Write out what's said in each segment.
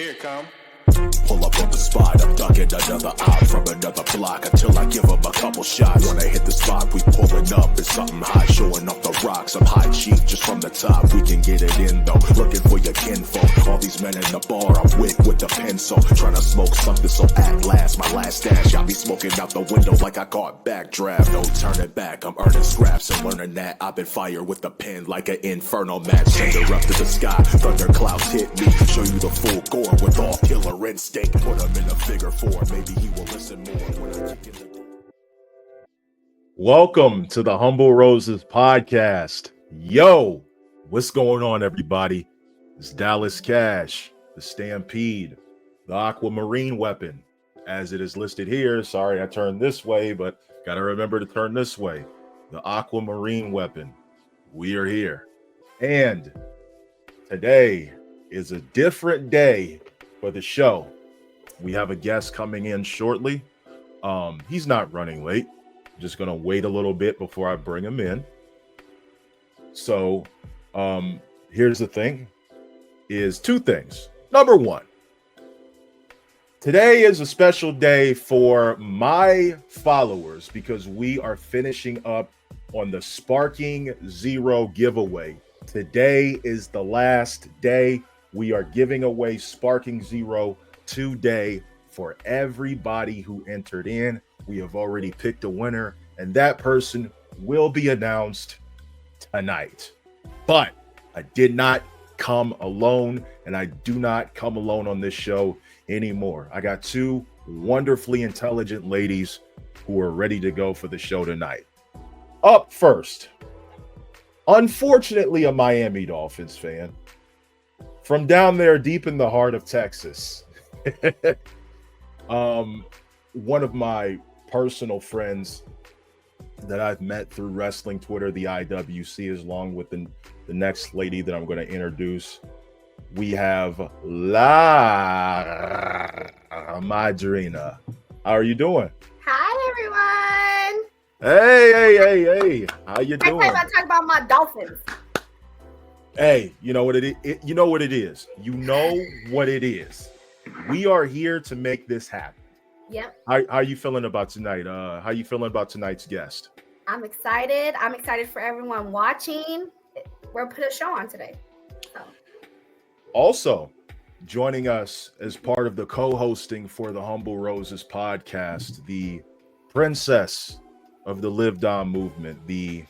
Here it come. Pull up on the spot, I'm ducking another op from another block until I give him a couple shots. When I hit the spot, we pulling up, it's something high, showing off the rocks. I'm high cheek just from the top, we can get it in though. Looking for your kinfolk, all these men in the bar, I'm with the pencil. Trying to smoke something, so at last, my last stash got me smoking out the window like I caught backdraft. No turning back, I'm earning scraps and learning that I've been fired with the pen like an inferno match. Send her up to the sky, thunderclouds hit me, show you the full gore with all killer instinct. Put him in a figure four, maybe he will listen more when I kick in the... Welcome to the Humble Roses podcast. Yo, what's going on, everybody? It's Dallas Cash, the Stampede, the Aquamarine weapon, as it is listed here. Sorry, I turned this way, but gotta remember to turn this way. The Aquamarine weapon. We are here. And today is a different day for the show. We have a guest coming in shortly. He's not running late. I'm just gonna wait a little bit before I bring him in. So here's the thing, is two things. Number one, today is a special day for my followers because we are finishing up on the Sparking Zero giveaway. Today is the last day. We are giving away Sparking Zero today for everybody who entered in. We have already picked a winner, and that person will be announced tonight. But I did not come alone, and I do not come alone on this show anymore. I got two wonderfully intelligent ladies who are ready to go for the show tonight. Up first, unfortunately a Miami Dolphins fan from down there deep in the heart of Texas. One of my personal friends that I've met through wrestling Twitter, the IWC, is along with the next lady that I'm going to introduce. We have Madrina. How are you doing? Hi, everyone. Hey. How you doing? I talk about my Dolphins. Hey, you know what it is? You know what it is. You know what it is. We are here to make this happen. Yep. How are you feeling about tonight? How are you feeling about tonight's guest? I'm excited. I'm excited for everyone watching. We'll put a show on today. So. Also, joining us as part of the co-hosting for the Humble Roses podcast, the princess of the Live Dom movement, the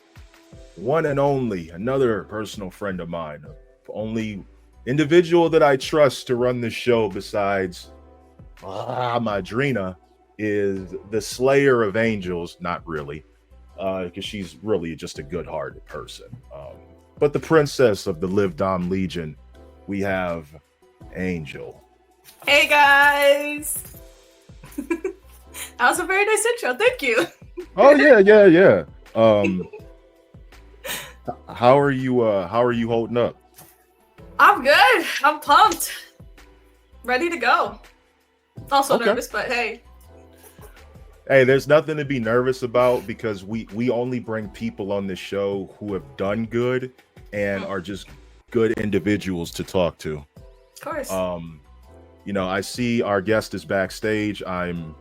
one and only, another personal friend of mine, only individual that I trust to run the show besides Madrina, is the Slayer of Angels. Not really, because she's really just a good-hearted person. But the princess of the Live Dom Legion, we have Angel. Hey guys! That was a very nice intro. Thank you. Oh yeah. How are you holding up? I'm good. I'm pumped. Ready to go. Also Okay. nervous, but hey. Hey, there's nothing to be nervous about because we only bring people on this show who have done good and are just good individuals to talk to. Of course. I see our guest is backstage. I'm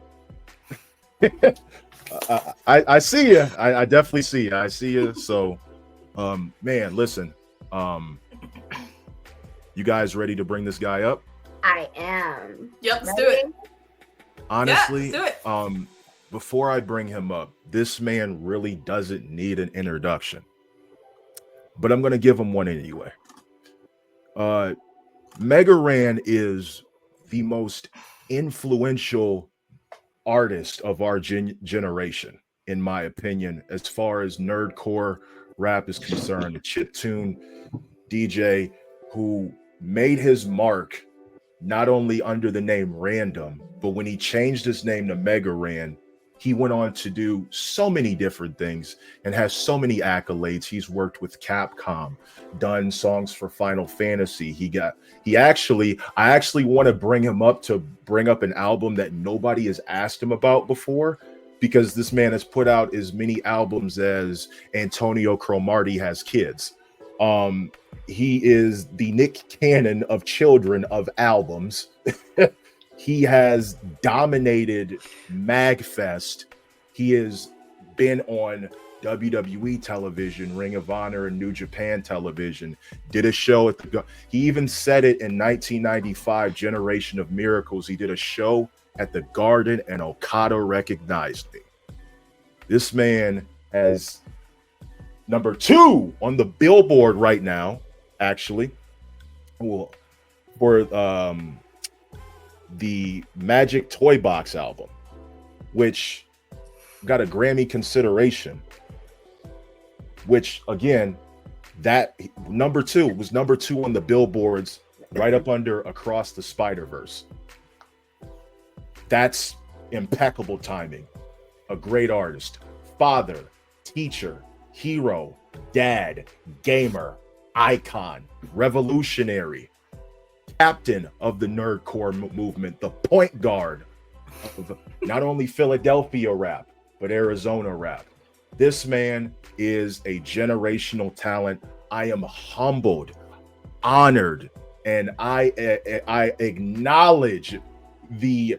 I see you. I definitely see you. I see you. So man, listen. You guys ready to bring this guy up? I am. Yep, let's do it. Honestly, yeah, let's do it. Before I bring him up, this man really doesn't need an introduction. But I'm going to give him one anyway. Mega Ran is the most influential artist of our generation, in my opinion, as far as nerdcore rap is concerned. A chiptune DJ who made his mark not only under the name Random, but when he changed his name to Mega Ran, he went on to do so many different things and has so many accolades. He's worked with Capcom, done songs for Final Fantasy. I actually want to bring him up to bring up an album that nobody has asked him about before, because this man has put out as many albums as Antonio Cromartie has kids. He is the Nick Cannon of children of albums. He has dominated MagFest. He has been on WWE television, Ring of Honor, and New Japan television. Did a show at the. He even said it in 1995, Generation of Miracles. He did a show at the Garden, and Okada recognized me. This man has number 2 on the Billboard right now, actually. Well, for the Magic Toy Box album, which got a Grammy consideration. Which again, that number 2 was number 2 on the billboards, right up under Across the Spider-Verse. That's impeccable timing. A great artist, father, teacher, hero, dad, gamer, icon, revolutionary, captain of the nerdcore movement, the point guard of not only Philadelphia rap, but Arizona rap. This man is a generational talent. I am humbled, honored, and I acknowledge the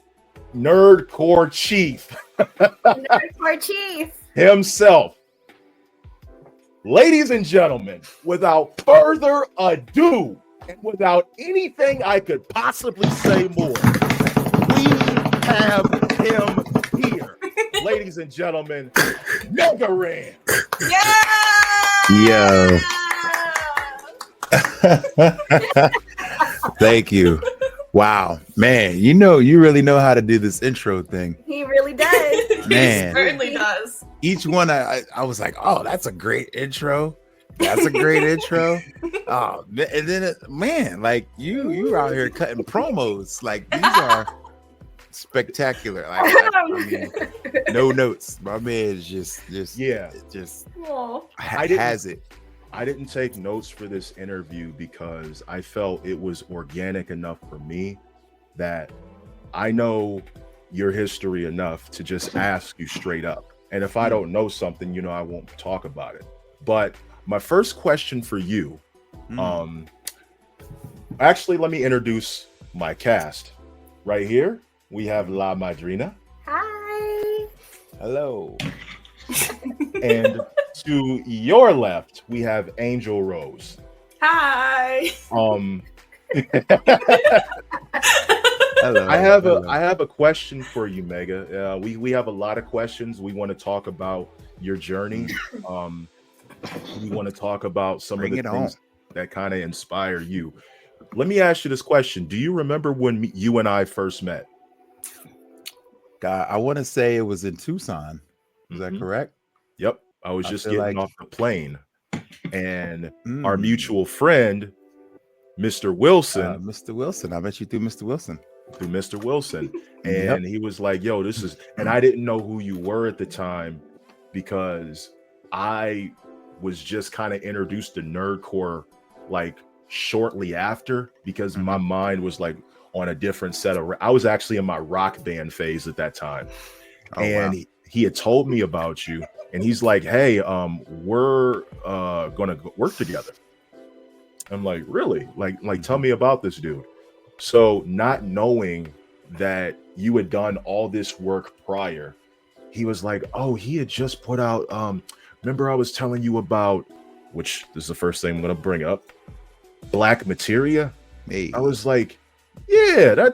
nerdcore chief, Nerdcore chief himself. Ladies and gentlemen, without further ado, and without anything I could possibly say more, we have him here. Ladies and gentlemen, Madrina. Yeah! Yo. Thank you. Wow, man, you really know how to do this intro thing. He really does. Man. He certainly does. Each one I was like, oh, that's a great intro. That's a great intro. Oh, and then man, like you out here cutting promos. Like these are spectacular. Like I mean, no notes. My man is just Aw. has it. I didn't take notes for this interview because I felt it was organic enough for me that I know your history enough to just ask you straight up. And if I don't know something, I won't talk about it. But my first question for you, actually, let me introduce my cast. Right here, we have La Madrina. Hi. Hello. And to your left, we have Angel Rose. Hi. Hello. I have a question for you, Mega. We have a lot of questions. We want to talk about your journey. We want to talk about some of the things that kind of inspire you. Let me ask you this question. Do you remember when you and I first met? God, I want to say it was in Tucson. Is that correct? Yep. I was just getting off the plane, and our mutual friend, Mr. Wilson. Mr. Wilson. I met you through Mr. Wilson. And he was like, yo, this is, and I didn't know who you were at the time because I was just kind of introduced to nerdcore like shortly after, because my mind was like on a different set of, I was actually in my rock band phase at that time. He had told me about you, and he's like, hey, we're gonna work together. I'm like, really? Like tell me about this dude. So not knowing that you had done all this work prior, he was like, oh, he had just put out, remember I was telling you about, which this is the first thing I'm going to bring up, Black Materia? Hey. I was like, yeah,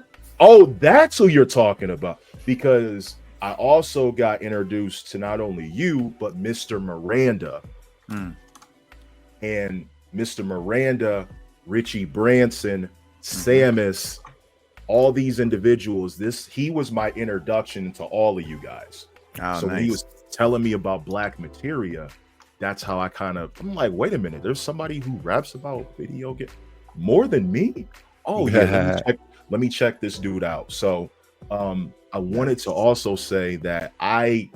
that's who you're talking about. Because I also got introduced to not only you, but Mr. Miranda. And Mr. Miranda, Richie Branson, Samus, all these individuals, he was my introduction to all of you guys. Oh, so nice. when he was telling me about Black Materia, that's how I'm like, wait a minute, there's somebody who raps about video game more than me. Oh yeah, let me check this dude out. So I wanted to also say that I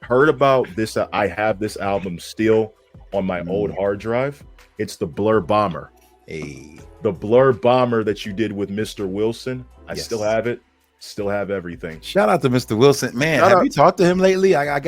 heard about this. I have this album still on my old hard drive. It's the Blur Bomber. Hey. The Blur Bomber that you did with Mr. Wilson. I Yes. still have it. Still have everything. Shout out to Mr. Wilson. Man, have you talked to him lately? I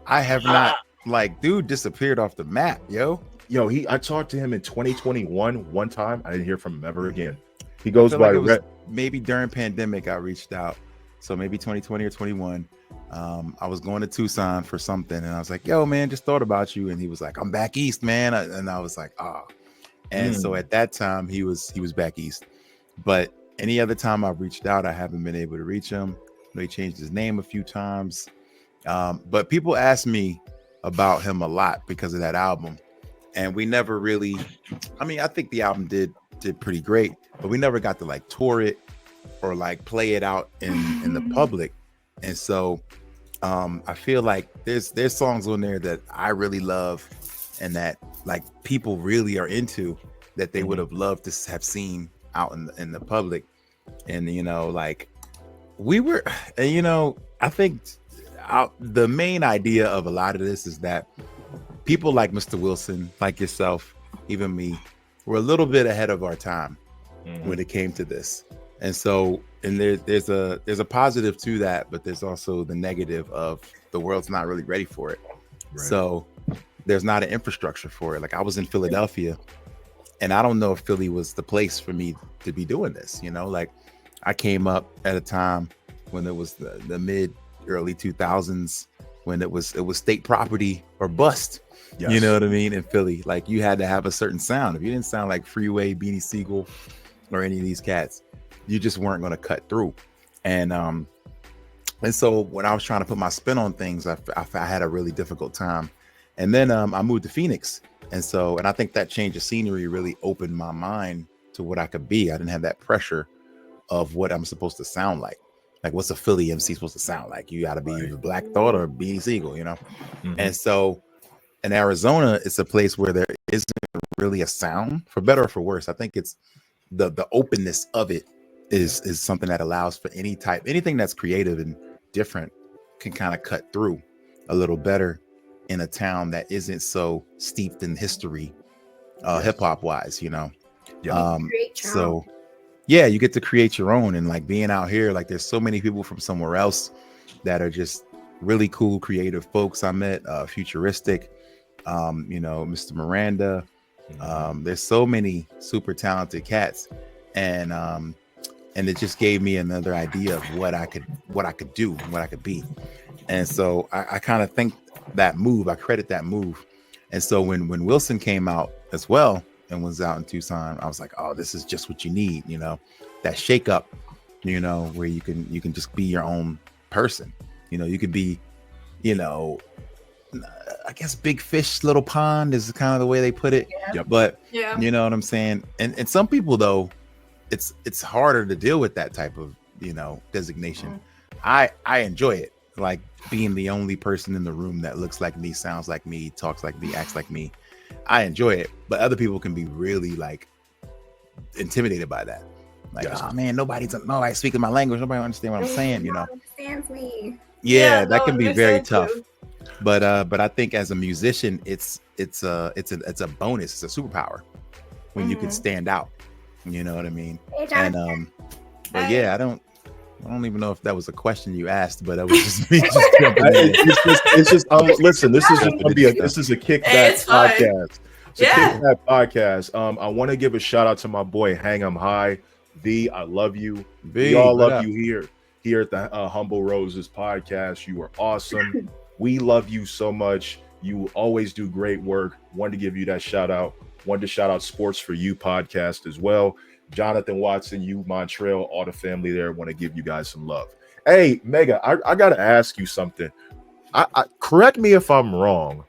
have not. Like, dude disappeared off the map, yo. I talked to him in 2021 one time. I didn't hear from him ever again. He I goes feel by like it was maybe during pandemic I reached out. So maybe 2020 or 21. I was going to Tucson for something, and I was like, "Yo, man, just thought about you." And he was like, "I'm back east, man." And I was like, "Ah." And so at that time, he was back east. But any other time I've reached out, I haven't been able to reach him. He changed his name a few times. But people ask me about him a lot because of that album, and we never really. I mean, I think the album did pretty great, but we never got to like tour it or like play it out in the public. And so I feel like there's songs on there that I really love and that like people really are into that they would have loved to have seen out in the public. And like we were, and I think the main idea of a lot of this is that people like Mr. Wilson, like yourself, even me, were a little bit ahead of our time when it came to this. And so, and there's a positive to that, but there's also the negative of the world's not really ready for it. Right. So there's not an infrastructure for it. Like I was in Philadelphia, and I don't know if Philly was the place for me to be doing this. Like I came up at a time when it was the mid early 2000s, when it was state property or bust. Yes. You know what I mean? In Philly, like you had to have a certain sound. If you didn't sound like Freeway, Beanie Siegel, or any of these cats, you just weren't going to cut through. And so when I was trying to put my spin on things, I had a really difficult time. And then I moved to Phoenix. And I think that change of scenery really opened my mind to what I could be. I didn't have that pressure of what I'm supposed to sound like. Like what's a Philly MC supposed to sound like? You got to be either Black Thought or Beanie Siegel, And so in Arizona, it's a place where there isn't really a sound, for better or for worse. I think it's the openness of it is something that allows for anything that's creative and different can kind of cut through a little better in a town that isn't so steeped in history, hip hop wise, So yeah, you get to create your own. And like being out here, like there's so many people from somewhere else that are just really cool, creative folks I met, futuristic, Mr. Miranda. There's so many super talented cats. And it just gave me another idea of what I could do, what I could be. And so I kind of think I credit that move. And so when Wilson came out as well and was out in Tucson, I was like, oh, this is just what you need, that shake up, where you can just be your own person. You could be, I guess big fish, little pond is kind of the way they put it. Yeah. But you know what I'm saying? And some people though, it's harder to deal with that type of, designation. I enjoy it. Like being the only person in the room that looks like me, sounds like me, talks like me, acts like me. I enjoy it. But other people can be really like intimidated by that. Like, oh man, nobody's speaking my language. Nobody understands what I'm saying, understands me. Yeah, that can be very tough. But I think as a musician, it's a bonus. It's a superpower when you can stand out. You know what I mean? And but yeah, I don't even know if that was a question you asked, but that was just me. It's just listen. This is a kickback podcast. It's a kickback podcast. I want to give a shout out to my boy Hang 'em High. V, I love you. We all love you here at the Humble Roses podcast. You are awesome. We love you so much. You always do great work. Wanted to give you that shout out. Wanted to shout out Sports for You podcast as well. Jonathan Watson, you, Montreal, all the family there. Want to give you guys some love. Hey, Mega, I got to ask you something. I correct me if I'm wrong.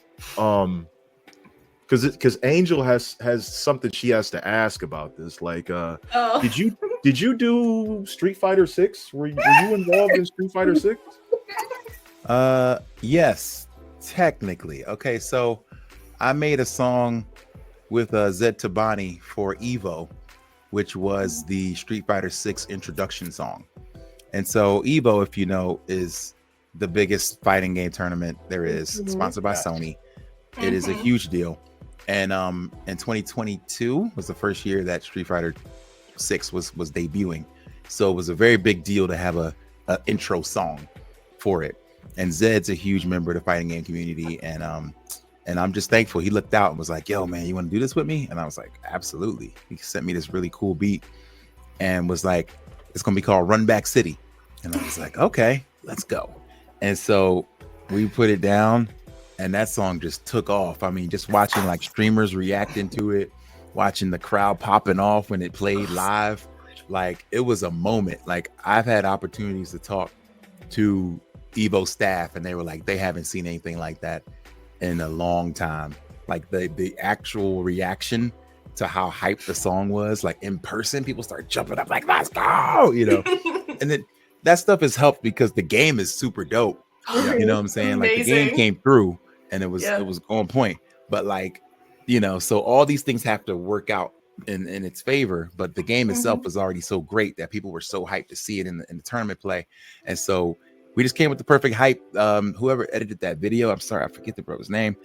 Because Angel has something she has to ask about this. Like, did you do Street Fighter 6? Were you involved in Street Fighter 6? Yes, technically. Okay, so I made a song with Zed Tabani for Evo, which was the Street Fighter 6 introduction song. And so Evo, if you know, is the biggest fighting game tournament there is, sponsored by Sony. It is a huge deal. And in 2022 was the first year that Street Fighter 6 was debuting. So it was a very big deal to have a intro song for it. And Zed's a huge member of the fighting game community. And And I'm just thankful. He looked out and was like, yo, man, you want to do this with me? And I was like, absolutely. He sent me this really cool beat and was like, it's going to be called Run Back City. And I was like, okay, let's go. And so we put it down and that song just took off. I mean, just watching like streamers reacting to it, watching the crowd popping off when it played live. Like it was a moment. Like I've had opportunities to talk to Evo staff and they were like, they haven't seen anything like that in a long time. Like the actual reaction to how hyped the song was, like in person, people start jumping up like, let's go, you know. And then that stuff has helped because the game is super dope. You know what I'm saying? Amazing. Like the game came through and it was on point. But like, you know, so all these things have to work out in its favor. But the game itself was already so great that people were so hyped to see it in the tournament play. And so we just came with the perfect hype. Whoever edited that video, I'm sorry, I forget the bro's name,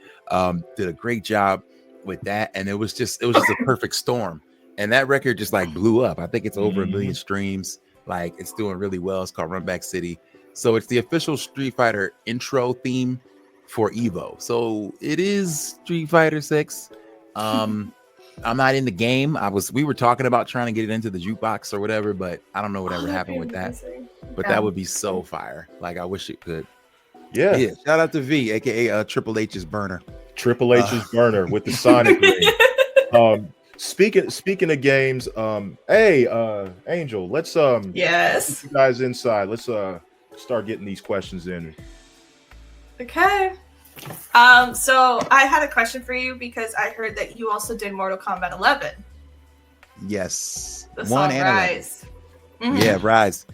did a great job with that. And it was just a perfect storm. And that record just like blew up. I think it's over 1 million streams. Like it's doing really well. It's called Run Back City. So it's the official Street Fighter intro theme for Evo. So it is Street Fighter 6. I'm not in the game. We were talking about trying to get it into the jukebox or whatever, but I don't know whatever happened with that. But that would be so fire. Like I wish it could. Yeah. Shout out to V, aka Triple H's burner. Triple H's burner with the Sonic ring. Speaking of games, hey, Angel, let's yes, get you guys inside. Let's start getting these questions in. Okay. So I had a question for you because I heard that you also did Mortal Kombat 11. Yes. The 1 song and Rise. Yeah, Rise.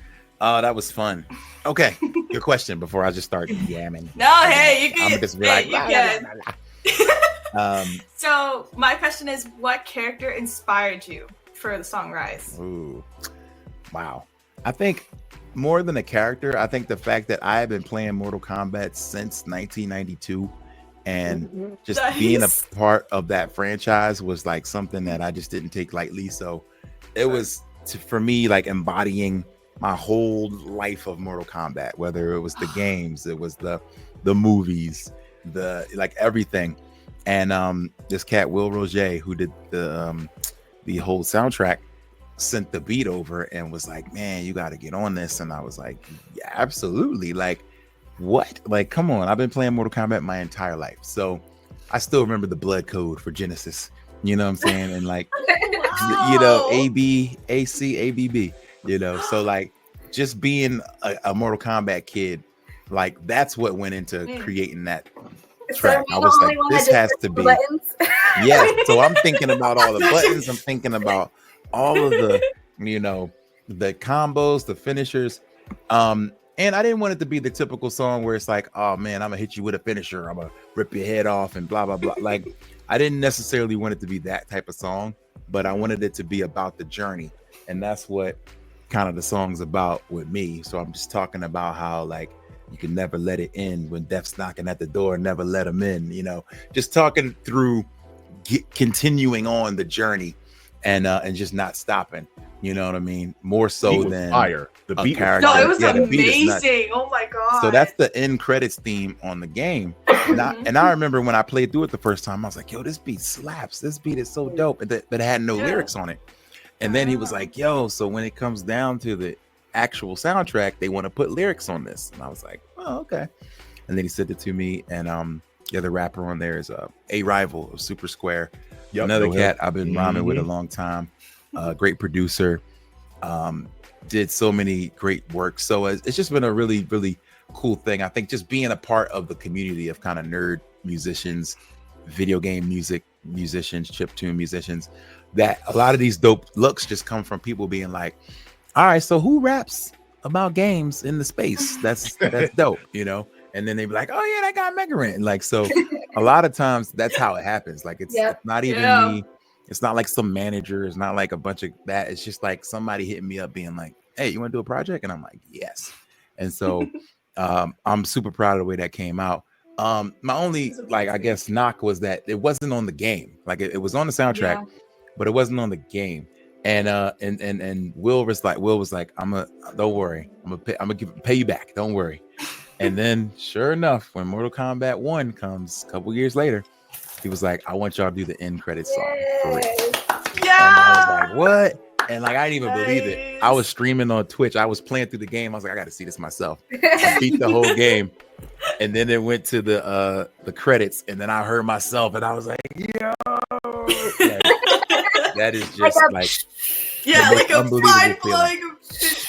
Oh, that was fun. Okay, your question before I just start yamming. No, hey, you can. I'm just be like, you can. So my question is, what character inspired you for the song Rise? Ooh, wow. I think more than a character, I think the fact that I have been playing Mortal Kombat since 1992 and just being a part of that franchise was like something that I just didn't take lightly. So it was for me like embodying my whole life of Mortal Kombat, whether it was the games, it was the movies, the like everything. And this cat Will Roger, who did the whole soundtrack, sent the beat over and was like, man, you got to get on this. And I was like, yeah, absolutely. Like, what? Like, come on, I've been playing Mortal Kombat my entire life, so I still remember the blood code for Genesis, you know what I'm saying? And like you know, ABACABB, you know, so like just being a Mortal Kombat kid, like that's what went into creating that track. I was like, this has to be yeah. So I'm thinking about all the buttons, I'm thinking about all of the, you know, the combos, the finishers. And I didn't want it to be the typical song where it's like, oh man, I'm gonna hit you with a finisher, I'm gonna rip your head off and blah blah blah. Like I didn't necessarily want it to be that type of song, but I wanted it to be about the journey. And that's what kind of the song's about with me. So I'm just talking about how like you can never let it end when death's knocking at the door, never let them in, you know, just talking through continuing on the journey and just not stopping, you know what I mean? More so than fire. The beat character. No, it was the beat is nuts. amazing. Oh my god. So that's the end credits theme on the game. And I remember when I played through it the first time, I was like, yo, this beat slaps. This beat is so dope. But it had no lyrics on it. And then he was like, yo, so when it comes down to the actual soundtrack, they want to put lyrics on this. And I was like, oh, okay. And then he sent it to me. And the other rapper on there is A Rival of Super Square. Yep, another cat I've been rhyming with a long time. Great producer. Did so many great work. So it's just been a really, really cool thing. I think just being a part of the community of kind of nerd musicians, video game musicians, chiptune musicians, that a lot of these dope looks just come from people being like, all right, so who raps about games in the space? That's dope, you know? And then they be like, oh yeah, that guy Megaran. Like, so a lot of times that's how it happens. Like it's not even me. It's not like some manager. It's not like a bunch of that. It's just like somebody hitting me up being like, hey, you want to do a project? And I'm like, yes. And so I'm super proud of the way that came out. My only, like, I guess knock was that it wasn't on the game. Like it was on the soundtrack, but it wasn't on the game. And Will was like, don't worry. I'm gonna pay you back. Don't worry. And then sure enough, when Mortal Kombat 1 comes a couple years later, He was like, I want y'all to do the end credits song for real. Yes. Yeah. And I was like, what? And like, I didn't even believe it. I Nice. was streaming on Twitch. I was playing through the game. I was like, I got to see this myself. I beat the whole game. And then it went to the credits. And then I heard myself and I was like, yo. Like, that is just like, Yeah, the like most a unbelievable mind-blowing.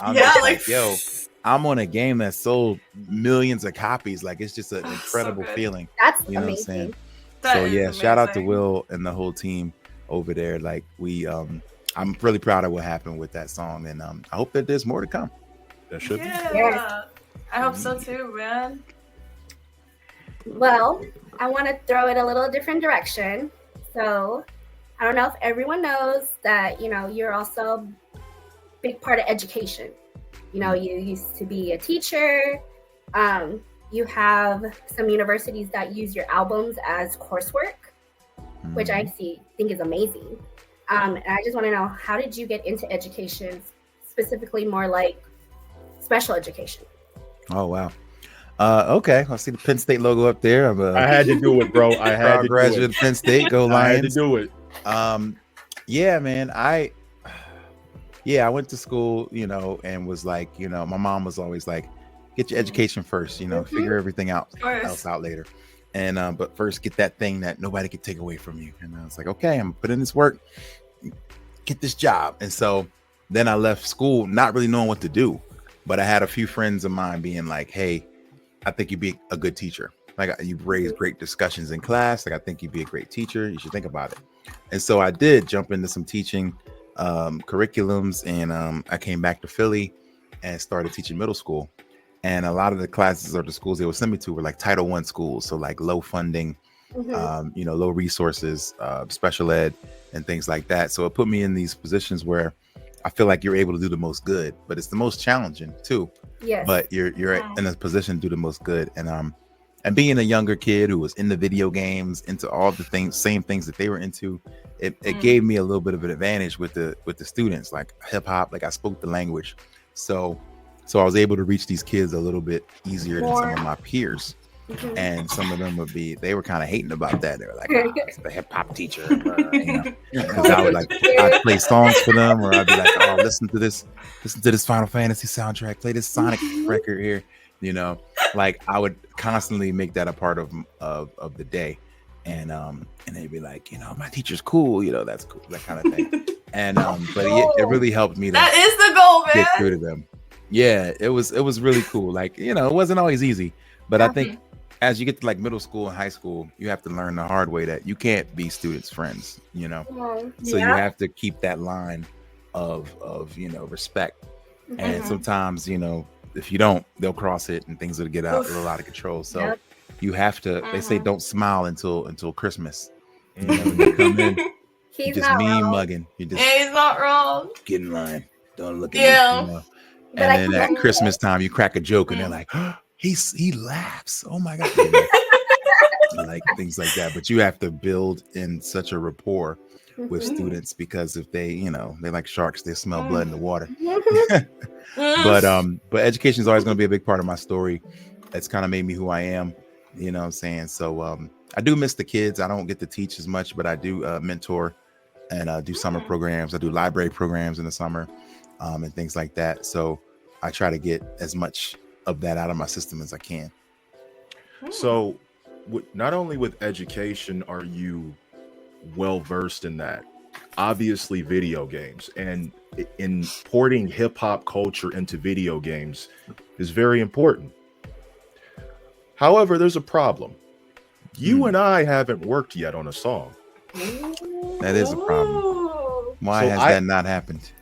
I'm Yeah, just like yo, I'm on a game that sold millions of copies. Like, it's just an incredible good. feeling. That's You know what I'm saying? amazing. that So is yeah, shout out to amazing. Will and the whole team over there. Like, I'm really proud of what happened with that song, and I hope that there's more to come. That should be. Yeah. Yes. I hope so too, man. Well, I want to throw it a little different direction. So I don't know if everyone knows that, you're also a big part of education. You used to be a teacher. You have some universities that use your albums as coursework, which I think is amazing. And I just want to know, how did you get into education, specifically more like special education? Oh wow. Okay, I see the Penn State logo up there. I'm I had to do it, bro. I had proud to do graduate it. of Penn State. Go I had to Lions. do it. Yeah, man. I went to school, and was like, my mom was always like, get your education first, figure everything else out later. And but first get that thing that nobody could take away from you. And I was like, okay, I'm putting this work, get this job. And so then I left school not really knowing what to do. But I had a few friends of mine being like, hey, I think you'd be a good teacher. Like, you've raised great discussions in class. Like, I think you'd be a great teacher. You should think about it. And so I did jump into some teaching curriculums, and I came back to Philly and started teaching middle school. And a lot of the classes or the schools they would send me to were like Title I schools. So like low funding, low resources, special ed and things like that. So it put me in these positions where I feel like you're able to do the most good, but it's the most challenging too. Yes. But you're in a position to do the most good. And being a younger kid who was into video games, into all the same things that they were into, it gave me a little bit of an advantage with the students, like hip hop. Like, I spoke the language, so I was able to reach these kids a little bit easier than some of my peers. And some of them they were kind of hating about that. They were like, it's the hip hop teacher, because I'd play songs for them, or I'd be like, oh, listen to this Final Fantasy soundtrack, play this Sonic record here, like I would constantly make that a part of the day. And they'd be like, my teacher's cool, that's cool, that kind of thing. And but it really helped me That is the goal, man. get through to them. Yeah, it was really cool. Like, it wasn't always easy, but I think as you get to like middle school and high school, you have to learn the hard way that you can't be students' friends, so you have to keep that line of respect. And sometimes, if you don't, they'll cross it and things will get out a lot of control. So you have to, they say, don't smile until Christmas. When you come in, He's just not mean wrong. mugging. You just He's not wrong. get in line. Don't look at me. But And then I at can- Christmas time, you crack a joke and they're like, oh, he laughs. Oh my God. Like things like that. But you have to build in such a rapport with students, because if they like sharks, they smell blood in the water. But education is always going to be a big part of my story. It's kind of made me who I am, what I'm saying? So I do miss the kids. I don't get to teach as much, but I do mentor and do summer programs. I do library programs in the summer and things like that. So I try to get as much of that out of my system as I can. So not only with education are you well versed in that, obviously video games, and importing hip hop culture into video games is very important. However, there's a problem. You and I haven't worked yet on a song. That is a problem. Why So has that not happened?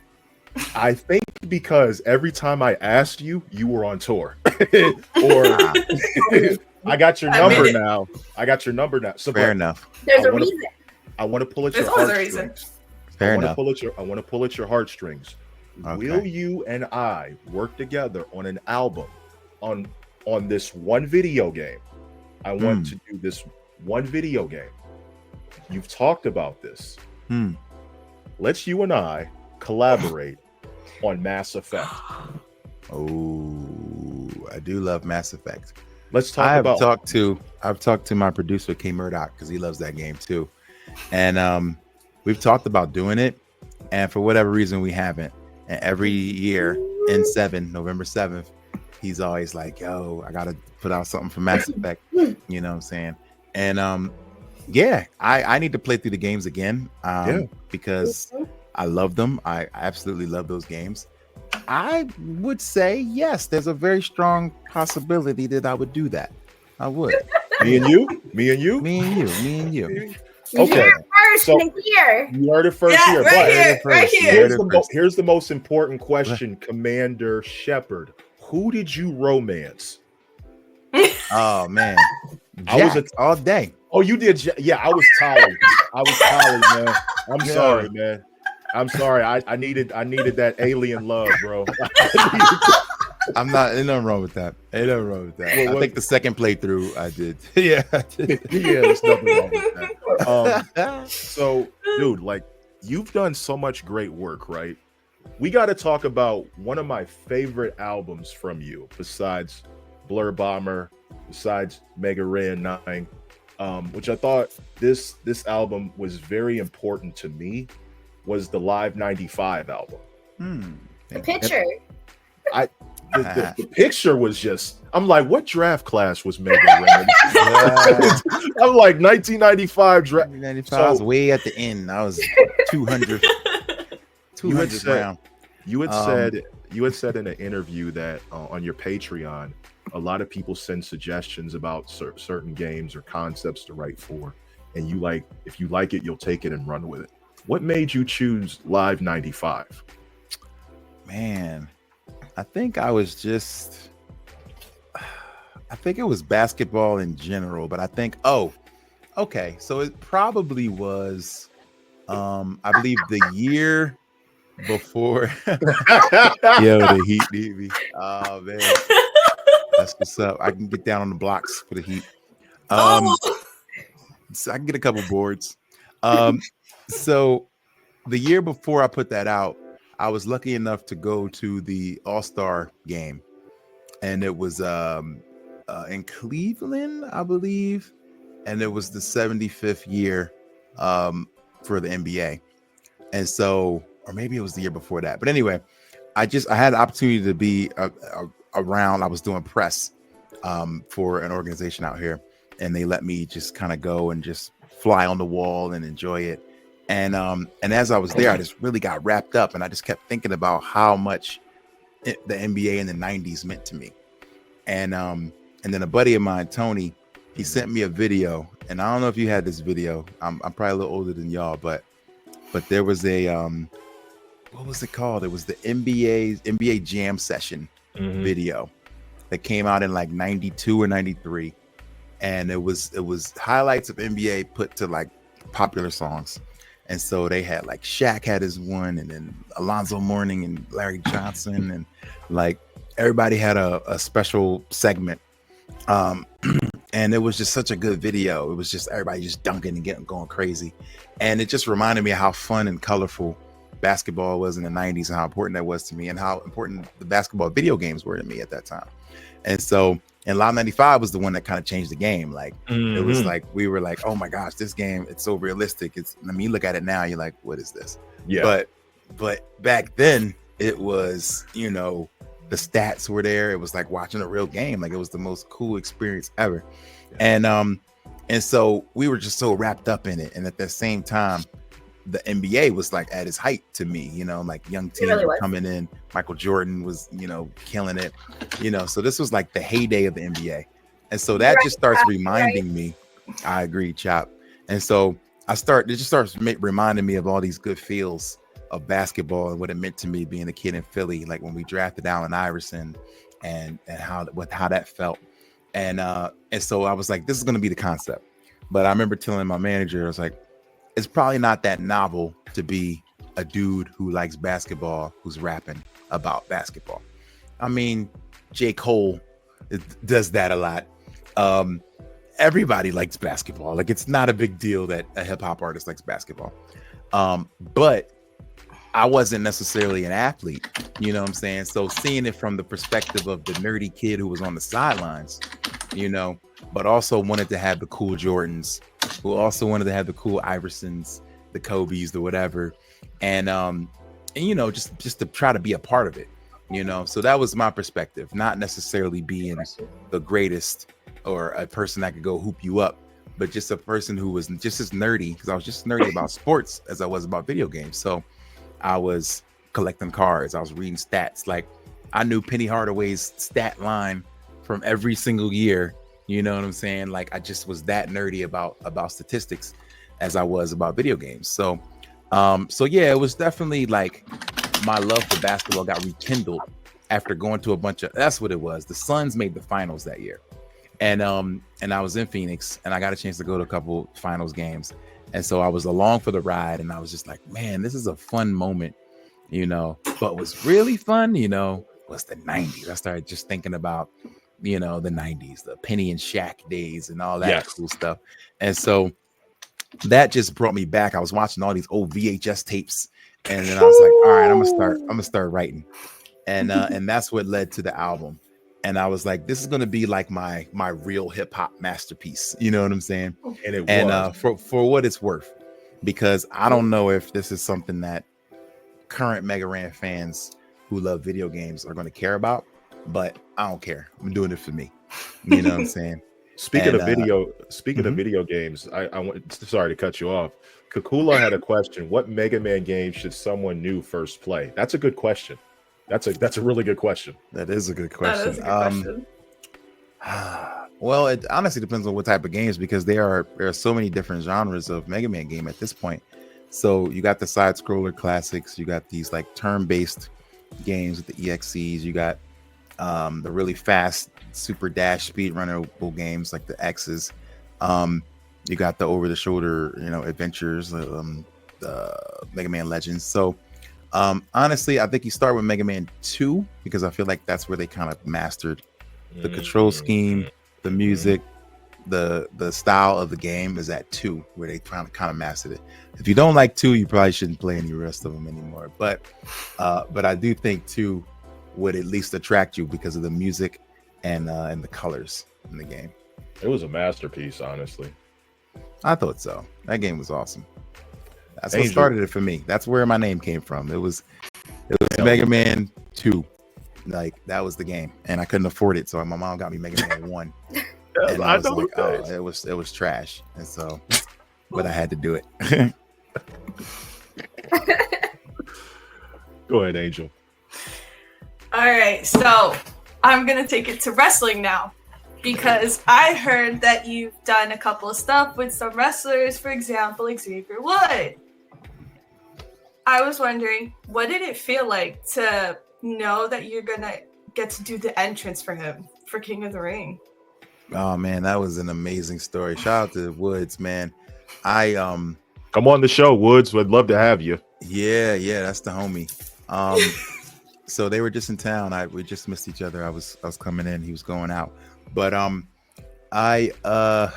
I think because every time I asked you, you were on tour. Or I got your number now. I got your number now. So Fair enough. There's a reason. I want to pull at your There's always a reason. heartstrings. Fair I want enough. to pull at your heartstrings. Okay. Will you and I work together on an album on this one video game? I want to do this one video game. You've talked about this. Let's you and I collaborate on Mass Effect. Oh, I do love Mass Effect. let's talk about. I've talked to my producer K Murdoch because he loves that game too, and we've talked about doing it, and for whatever reason we haven't. And every year in November 7th, he's always like, "Yo, I gotta put out something for Mass Effect." You know what I'm saying? And yeah, I need to play through the games again because I love them. I absolutely love those games. I would say yes. There's a very strong possibility that I would do that. I would. Me and you. Okay. First here. You heard it first here. Right here. Here's the most important question, Commander Shepard. Who did you romance? Oh man, I was all day. Oh, you did? Yeah, I was tired. Man. I'm sorry, man. I'm sorry. I needed that alien love, bro. I'm not. Ain't nothing wrong with that. I think the second playthrough I did. Yeah, there's nothing wrong with that. So, dude, like, you've done so much great work, right? We got to talk about one of my favorite albums from you, besides Blur Bomber, besides Mega Ran 9, which I thought this album was very important to me, was the Live 95 album. The picture. The picture was just, I'm like, what draft class was Mega Ran? I'm like 1995 draft. 1995, I was way at the end. I was 200 round. You had said in an interview that on your Patreon, a lot of people send suggestions about certain games or concepts to write for, and if you like it, you'll take it and run with it. What made you choose Live 95? Man, I think it was basketball in general, but I think, okay, so it probably was, I believe the year before. Yo, the Heat need me. Oh man, that's what's up. I can get down on the blocks for the Heat. So I can get a couple boards. So the year before I put that out, I was lucky enough to go to the All-Star game, and it was in Cleveland, I believe, and it was the 75th year for the NBA. And so, or maybe it was the year before that. But anyway, I had the opportunity to be around. I was doing press for an organization out here, and they let me just kind of go and just fly on the wall and enjoy it. And as I was there, I just really got wrapped up, and I just kept thinking about how much the NBA in the 90s meant to me. And then a buddy of mine, Tony, he sent me a video, and I don't know if you had this video. I'm probably a little older than y'all, but there was a what was it called? It was the NBA Jam Session video that came out in like 92 or 93, and it was highlights of NBA put to like popular songs. And so they had like Shaq had his one, and then Alonzo Mourning and Larry Johnson, and like everybody had a special segment. And it was just such a good video. It was just everybody just dunking and going crazy. And it just reminded me of how fun and colorful basketball was in the 90s, and how important that was to me, and how important the basketball video games were to me at that time. And so, and Live 95 was the one that kind of changed the game. Like it was like, we were like, oh my gosh, this game, it's so realistic. You look at it now, you're like, what is this? Yeah. But back then it was, the stats were there. It was like watching a real game. Like it was the most cool experience ever. Yeah. And so we were just so wrapped up in it. And at the same time, the NBA was like at its height to me, like young teams really coming in. Michael Jordan was, killing it, so this was like the heyday of the NBA. And so that just starts reminding me. I agree, Chop. And so it just starts reminding me of all these good feels of basketball and what it meant to me being a kid in Philly, like when we drafted Allen Iverson and how that felt. And so I was like, this is going to be the concept. But I remember telling my manager, I was like, it's probably not that novel to be a dude who likes basketball, who's rapping about basketball. I mean, J. Cole does that a lot. Everybody likes basketball. Like, it's not a big deal that a hip hop artist likes basketball. But I wasn't necessarily an athlete, you know what I'm saying? So seeing it from the perspective of the nerdy kid who was on the sidelines, you know, but also wanted to have the cool Jordans, who also wanted to have the cool Iversons, the Kobe's, the whatever, and you know, just to try to be a part of it, you know. So that was my perspective, not necessarily being the greatest or a person that could go hoop you up, but just a person who was just as nerdy, because I was just nerdy about sports as I was about video games. So I was collecting cards, I was reading stats. Like I knew Penny Hardaway's stat line from every single year. You know what I'm saying? Like I just was that nerdy about statistics as I was about video games. So yeah, it was definitely like my love for basketball got rekindled after going to a bunch of, that's what it was. The Suns made the finals that year. And I was in Phoenix and I got a chance to go to a couple finals games. And so I was along for the ride and I was just like, man, this is a fun moment, you know. But what's really fun, you know, was the 90s. I started just thinking about, you know, the 90s, the Penny and Shaq days and all that cool stuff. And so that just brought me back. I was watching all these old VHS tapes, and then I was like, all right, I'm gonna start writing. And that's what led to the album. And I was like, this is gonna be like my real hip hop masterpiece. You know what I'm saying? And it was. For what it's worth, because I don't know if this is something that current Mega Ran fans who love video games are going to care about, but I don't care. I'm doing it for me. You know what I'm saying? Speaking of video games, I want, sorry to cut you off. Kakula had a question. What Mega Man game should someone new first play? That's a good question. That's a really good question. That is a good question. That is a good question. Well, it honestly depends on what type of games, because there are so many different genres of Mega Man game at this point. So you got the side scroller classics, you got these like turn-based games with the EXCs, you got the really fast super dash speed runnerable games like the X's, you got the over-the-shoulder, you know, adventures, the Mega Man Legends. So honestly, I think you start with Mega Man 2, because I feel like that's where they kind of mastered the control scheme, the music, the style of the game is at 2, where they kind of mastered it. If you don't like 2, you probably shouldn't play any rest of them anymore. But I do think 2 would at least attract you because of the music and the colors in the game. It was a masterpiece, honestly. I thought so. That game was awesome. That's Angel. what started it for me. That's where my name came from. It was Mega Man 2. Like that was the game, and I couldn't afford it, so my mom got me Mega Man 1. And I was like, oh, it was trash, and so, but I had to do it. Go ahead, Angel. All right, so I'm gonna take it to wrestling now, because I heard that you've done a couple of stuff with some wrestlers, for example, Xavier Wood. I was wondering, what did it feel like to know that you're gonna get to do the entrance for him for King of the Ring? Oh man, that was an amazing story. Shout out to Woods, man. I come on the show, Woods. Would love to have you. Yeah, that's the homie. So they were just in town. We just missed each other. I was coming in, he was going out. But I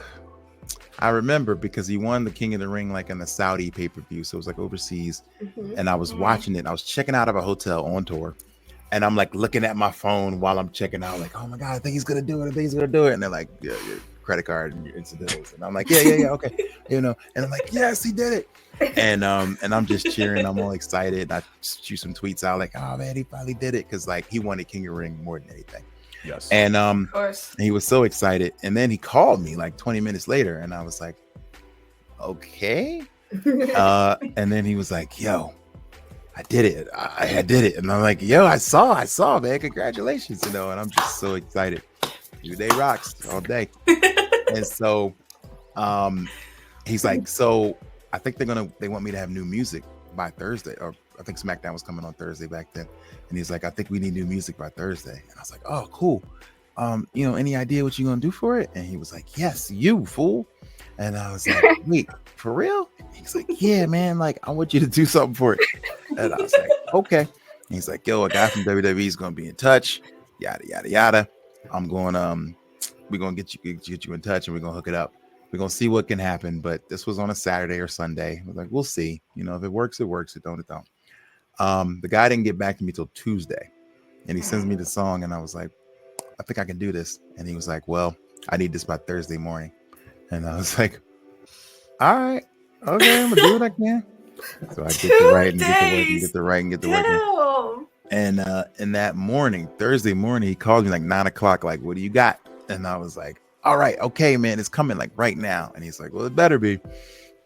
remember because he won the King of the Ring like in the Saudi pay-per-view, so it was like overseas. And I was watching it. I was checking out of a hotel on tour. And I'm like looking at my phone while I'm checking out, like, oh my God, I think he's gonna do it. And they're like, yeah, your credit card and your incidentals. And I'm like, yeah, okay. You know, and I'm like, yes, he did it. And I'm just cheering. I'm all excited. I shoot some tweets out like, oh man, he finally did it. Cause like he wanted King of the Ring more than anything. Yes. And of course. he was so excited. And then he called me like 20 minutes later and I was like, okay. And then he was like, yo, I did it. I did it. And I'm like, yo, I saw, man. Congratulations, you know. And I'm just so excited. New Day rocks all day. And so he's like, so I think they want me to have new music by Thursday. Or I think SmackDown was coming on Thursday back then. And he's like, I think we need new music by Thursday. And I was like, oh, cool. You know, any idea what you're gonna do for it? And he was like, yes, you fool. And I was like, wait, for real? He's like, yeah, man, like I want you to do something for it. And I was like, okay. And he's like, yo, a guy from WWE is gonna be in touch, yada yada yada. I'm going we're gonna get you in touch and we're gonna hook it up. We're gonna see what can happen. But this was on a Saturday or Sunday. I was like, we'll see. You know, if it works, it works. It don't, it don't. The guy didn't get back to me till Tuesday, and he sends me the song, and I was like, I think I can do this. And he was like, well, I need this by Thursday morning. And I was like, all right, okay, I'm gonna do what I can. So I get to write and get to work and get to write and get to work. And in that morning, Thursday morning, he called me like 9 o'clock, like, what do you got? And I was like, all right, okay, man, it's coming like right now. And he's like, well, it better be.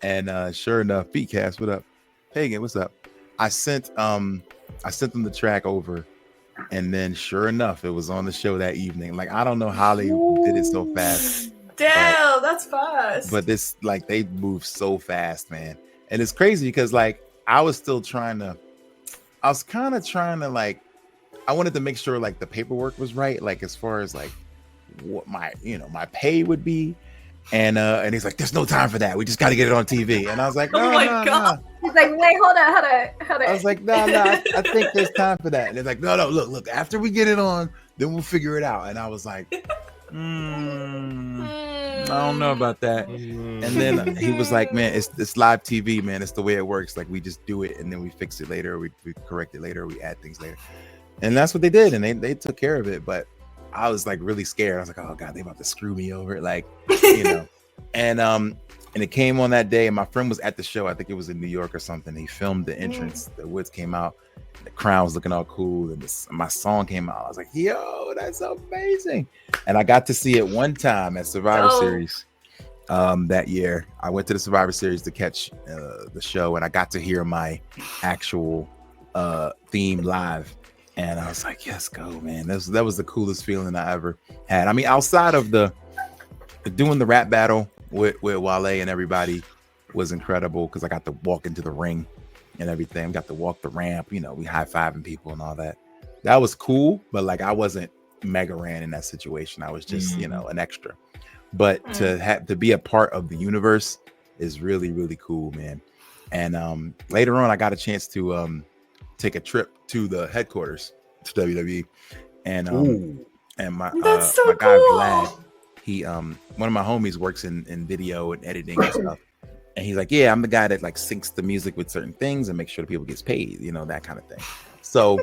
And sure enough, Beatcast, what up? Pagan, what's up? I sent them the track over, and then sure enough, it was on the show that evening. Like, I don't know how they did it so fast. Damn, that's fast. But this, like, they move so fast, man. And it's crazy because, like, I was kind of trying to, like, I wanted to make sure, like, the paperwork was right, like, as far as, like, what my pay would be. And he's like, there's no time for that. We just got to get it on TV. And I was like, no. He's like, wait, hold on. I was like, no, I think there's time for that. And they're like, no, look, after we get it on, then we'll figure it out. And I was like, I don't know about that. And then he was like, man, it's live TV, man. It's the way it works. Like, we just do it and then we fix it later. We correct it later. We add things later. And that's what they did. And they took care of it. But I was like really scared. I was like, oh God, they about to screw me over. Like, you know, and it came on that day, and my friend was at the show. I think it was in New York or something. He filmed the entrance. The woods came out, the crown was looking all cool, and my song came out. I was like, yo, that's amazing. And I got to see it one time at Survivor Series that year. I went to the Survivor Series to catch the show, and I got to hear my actual theme live. And I was like, yes, go, man. That was the coolest feeling I ever had. I mean, outside of doing the rap battle with Wale and everybody was incredible, because I got to walk into the ring and everything. Got to walk the ramp, you know, we high-fiving people and all that. That was cool, but like, I wasn't Mega Ran in that situation. I was just, you know, an extra. But to be a part of the universe is really, really cool, man. And later on, I got a chance to take a trip to the headquarters to WWE, and my guy Vlad, he one of my homies works in video and editing and stuff, and he's like, yeah, I'm the guy that like syncs the music with certain things and make sure the people gets paid, you know, that kind of thing. So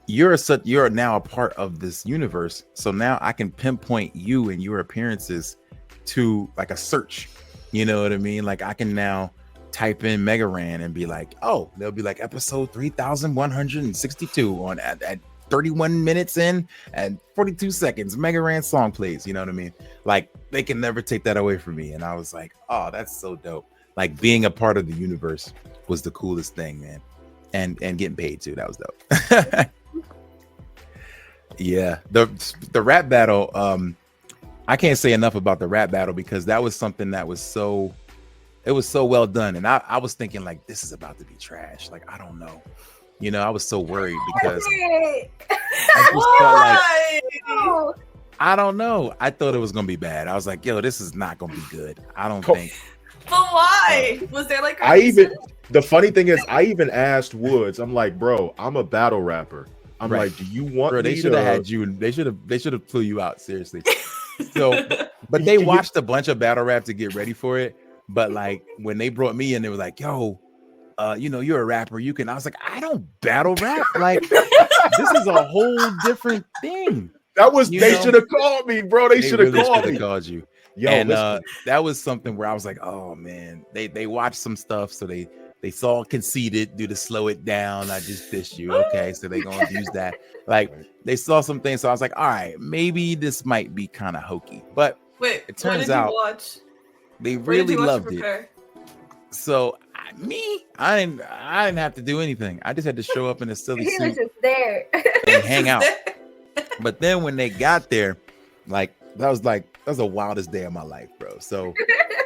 you're now a part of this universe, so now I can pinpoint you and your appearances to like a search, you know what I mean? Like, I can now type in Mega Ran and be like, oh, they'll be like episode 3162 on at 31 minutes in and 42 seconds Mega Ran song plays, you know what I mean? Like, they can never take that away from me. And I was like, oh, that's so dope. Like, being a part of the universe was the coolest thing, man. And getting paid too, that was dope. Yeah, the rap battle, I can't say enough about the rap battle, because that was something that was so well done. And I was thinking, like, this is about to be trash. Like, I don't know. You know, I was so worried because I just felt like, I don't know. I thought it was going to be bad. I was like, yo, this is not going to be good. I don't think. But why? Was there like the funny thing is, I even asked Woods, I'm like, bro, I'm a battle rapper. I'm like, do you want me? They should have had you. They should have flew you out, seriously. So, but they watched a bunch of battle rap to get ready for it. But like, when they brought me in, they were like, yo, you know, you're a rapper. You can. I was like, I don't battle rap. Like, this is a whole different thing. That was, they should have called me, bro. They should have called you. Yo, and that was something where I was like, oh man, they watched some stuff, so they saw Conceited, do to slow it down. I just dissed you. Okay, so they gonna use that. Like, they saw some things, so I was like, all right, maybe this might be kind of hokey. But wait, it turns out they really loved it. So I didn't have to do anything. I just had to show up in a silly suit. He was just there and hang out. But then when they got there, like, that was the wildest day of my life, bro. So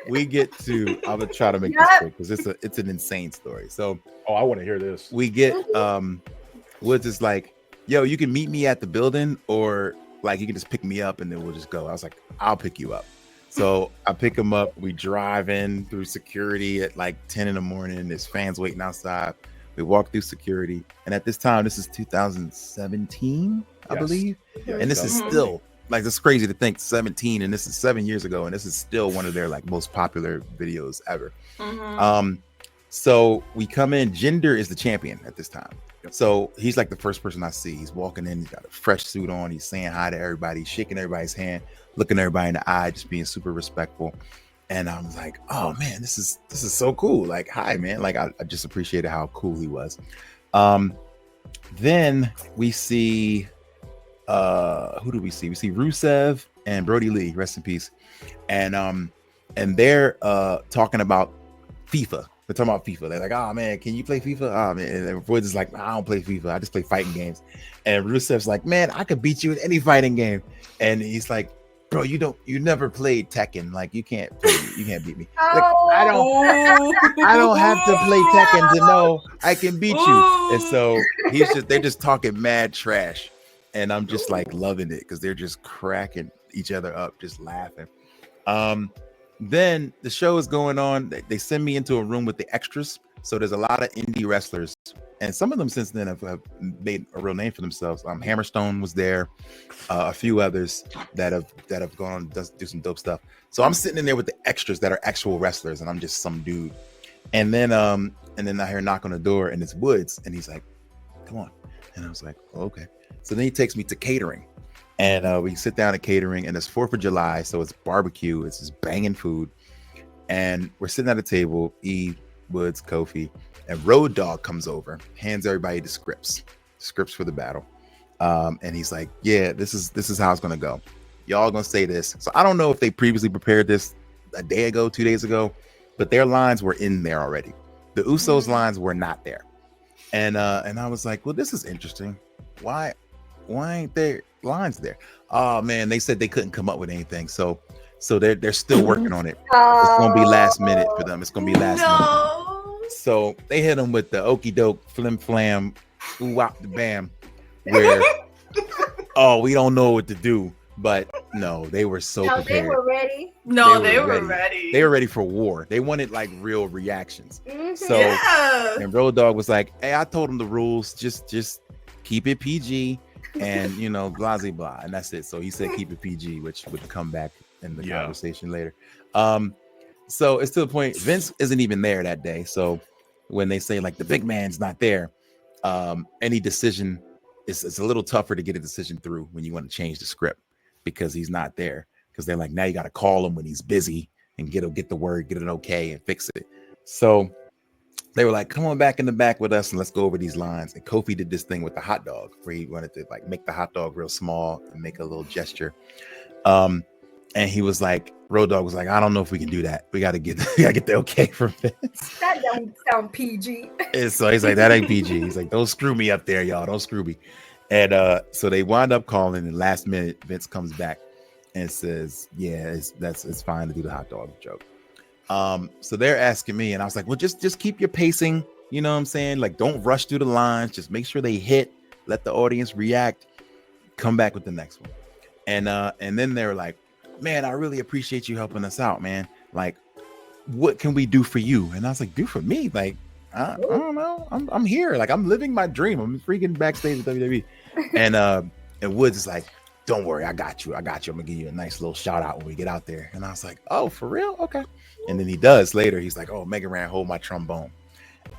we get to, I'm gonna try to make this quick because it's an insane story. So I want to hear this. We get Woods is like, yo, you can meet me at the building, or like, you can just pick me up and then we'll just go. I was like, I'll pick you up. So I pick him up. We drive in through security at like 10 in the morning. There's fans waiting outside. We walk through security. And at this time, this is 2017, I believe. Yeah, and this is still, like, it's crazy to think 17, and this is 7 years ago, and this is still one of their like most popular videos ever. So we come in. Jinder is the champion at this time. So he's like the first person I see. He's walking in, he's got a fresh suit on, he's saying hi to everybody, he's shaking everybody's hand, looking everybody in the eye, just being super respectful. And I was like, oh man, this is so cool. Like, hi man. Like I just appreciated how cool he was. Then we see who do we see? We see Rusev and Brody Lee, rest in peace. And they're talking about FIFA. They're talking about FIFA. They're like, oh man, can you play FIFA? Oh man, and Woods is like, I don't play FIFA. I just play fighting games. And Rusev's like, man, I could beat you in any fighting game. And he's like, bro, you never played Tekken. Like you can't beat me. Like, I don't have to play Tekken to know I can beat you. And so they're just talking mad trash. And I'm just like loving it because they're just cracking each other up, just laughing. Then the show is going on. They send me into a room with the extras. So there's a lot of indie wrestlers, and some of them since then have made a real name for themselves. Hammerstone was there, a few others that have gone on do some dope stuff. So I'm sitting in there with the extras that are actual wrestlers, and I'm just some dude. And then I hear a knock on the door, and it's Woods, and he's like, "Come on," and I was like, oh, "Okay." So then he takes me to catering. And we sit down at catering, and it's 4th of July, so it's barbecue, it's just banging food, and we're sitting at a table. Woods, Kofi, and Road Dogg comes over, hands everybody the scripts for the battle, and he's like, "Yeah, this is how it's gonna go. Y'all gonna say this." So I don't know if they previously prepared this a day ago, 2 days ago, but their lines were in there already. The Usos lines were not there, and I was like, "Well, this is interesting. Why ain't there lines there?" Oh man, they said they couldn't come up with anything, so they're still working on it. It's gonna be last minute for them. It's gonna be last minute. So they hit them with the okey doke flim flam ooh wop the bam, where we don't know what to do. But no, they were so prepared. They were ready. They were ready. They were ready for war. They wanted like real reactions. So and Road Dogg was like, "Hey, I told him the rules. Just keep it PG." And blah blah blah, and that's it. So he said keep it PG, which would come back in the conversation later. So it's to the point Vince isn't even there that day. So when they say like the big man's not there, any decision it's a little tougher to get a decision through when you want to change the script because he's not there. Because they're like, now you got to call him when he's busy and get the word, get it okay, and fix it. So they were like, come on back in the back with us and let's go over these lines. And Kofi did this thing with the hot dog where he wanted to like make the hot dog real small and make a little gesture. And he was like, Road Dogg was like, I don't know if we can do that. We got to get the okay from Vince. That don't sound PG. And so he's like, that ain't PG. He's like, don't screw me up there, y'all. Don't screw me. And so they wind up calling, and last minute Vince comes back and says, yeah, it's fine to do the hot dog joke. So they're asking me, and I was like, well, just keep your pacing. You know what I'm saying? Like, don't rush through the lines. Just make sure they hit. Let the audience react. Come back with the next one. And then they were like, man, I really appreciate you helping us out, man. Like, what can we do for you? And I was like, do for me? Like, I don't know. I'm here. Like, I'm living my dream. I'm freaking backstage with WWE. And Woods is like, don't worry, I got you. I'm gonna give you a nice little shout out when we get out there. And I was like, oh, for real? Okay. And then he does later. He's like, oh, Mega Ran, hold my trombone.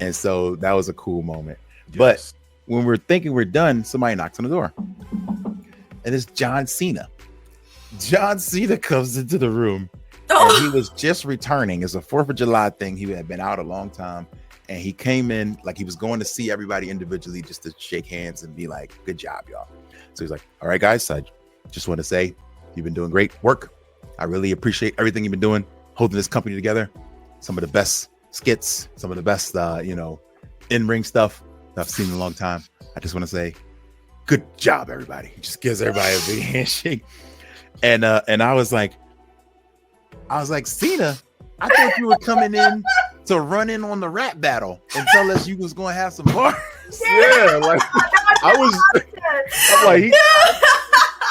And so that was a cool moment. Yes. But when we're thinking we're done, somebody knocks on the door. And it's John Cena. John Cena comes into the room. And he was just returning. It's a 4th of July thing. He had been out a long time. And he came in like he was going to see everybody individually just to shake hands and be like, good job, y'all. So he's like, all right, guys, I just want to say you've been doing great work. I really appreciate everything you've been doing, holding this company together. Some of the best skits, some of the best, in-ring stuff that I've seen in a long time. I just want to say, good job, everybody. He just gives everybody a big handshake. And I was like, Cena, I thought you were coming in to run in on the rap battle and tell us you was going to have some bars. Yeah, like I'm like,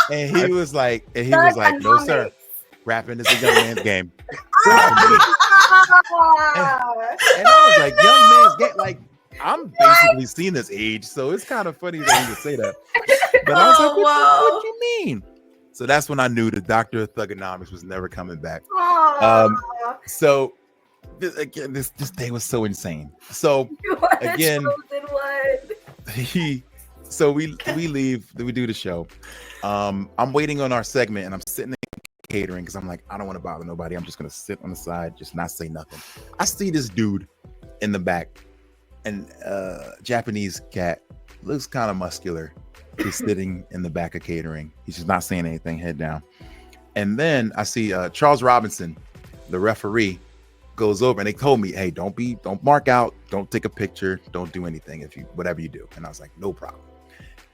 he was like, no, sir. Rapping is a young man's game. And I was like, young man's game. Like, I'm basically Cena's age, so it's kind of funny that he would say that. But I was like, what you mean? So that's when I knew the Doctor of Thugonomics was never coming back. So again, this day was so insane. So again, So we leave, we do the show. I'm waiting on our segment and I'm sitting there catering because I'm like, I don't want to bother nobody. I'm just gonna sit on the side, just not say nothing. I see this dude in the back, and Japanese cat, looks kind of muscular. He's sitting in the back of catering. He's just not saying anything, head down. And then I see Charles Robinson, the referee, goes over, and they told me, hey, don't mark out, don't take a picture, don't do anything whatever you do. And I was like, no problem.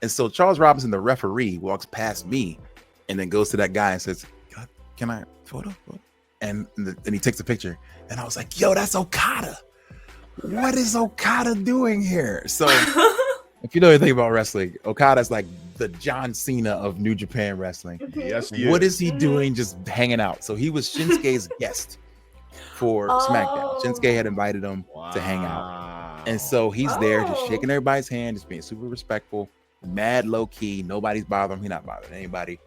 And so Charles Robinson, the referee, walks past me and then goes to that guy and says, can I photo? And he takes a picture. And I was like, yo, that's Okada. What is Okada doing here? So if you know anything about wrestling, Okada's like the John Cena of New Japan wrestling. Yes, What is he doing just hanging out? So he was Shinsuke's guest for SmackDown. Shinsuke had invited him to hang out. And so he's there just shaking everybody's hand, just being super respectful, mad low key. Nobody's bothering him. He's not bothering anybody.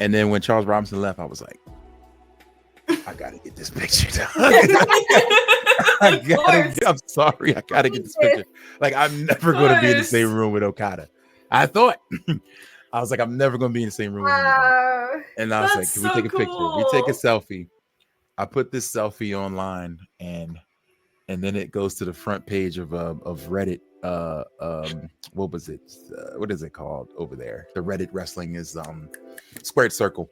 And then when Charles Robinson left, I was like, I gotta get this picture done. I'm sorry, I gotta get this picture. Like, I'm never gonna be in the same room with Okada. I thought I was like, I'm never gonna be in the same room with him. And I was like, can we take a picture? We take a selfie. I put this selfie online, and then it goes to the front page of Reddit. What was it? What is it called over there? The Reddit wrestling is Squared Circle.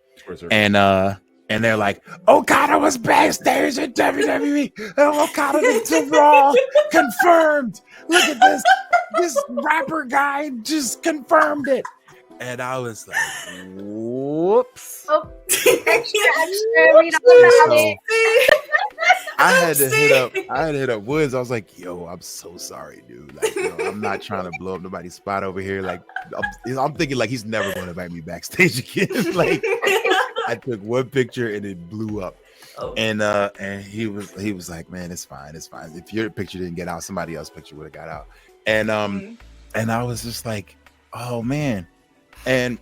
And they're like, Okada was backstage at WWE. Okada to Raw, confirmed. Look at this. This rapper guy just confirmed it. And I was like, whoops. Oh, extra. We don't have it. I had to hit up Woods. I was like, yo, I'm so sorry, dude. Like, I'm not trying to blow up nobody's spot over here. Like, I'm thinking like he's never going to invite me backstage again. Like, I took one picture and it blew up. And he was like, man, it's fine. If your picture didn't get out, somebody else's picture would have got out. And I was just like, oh man. And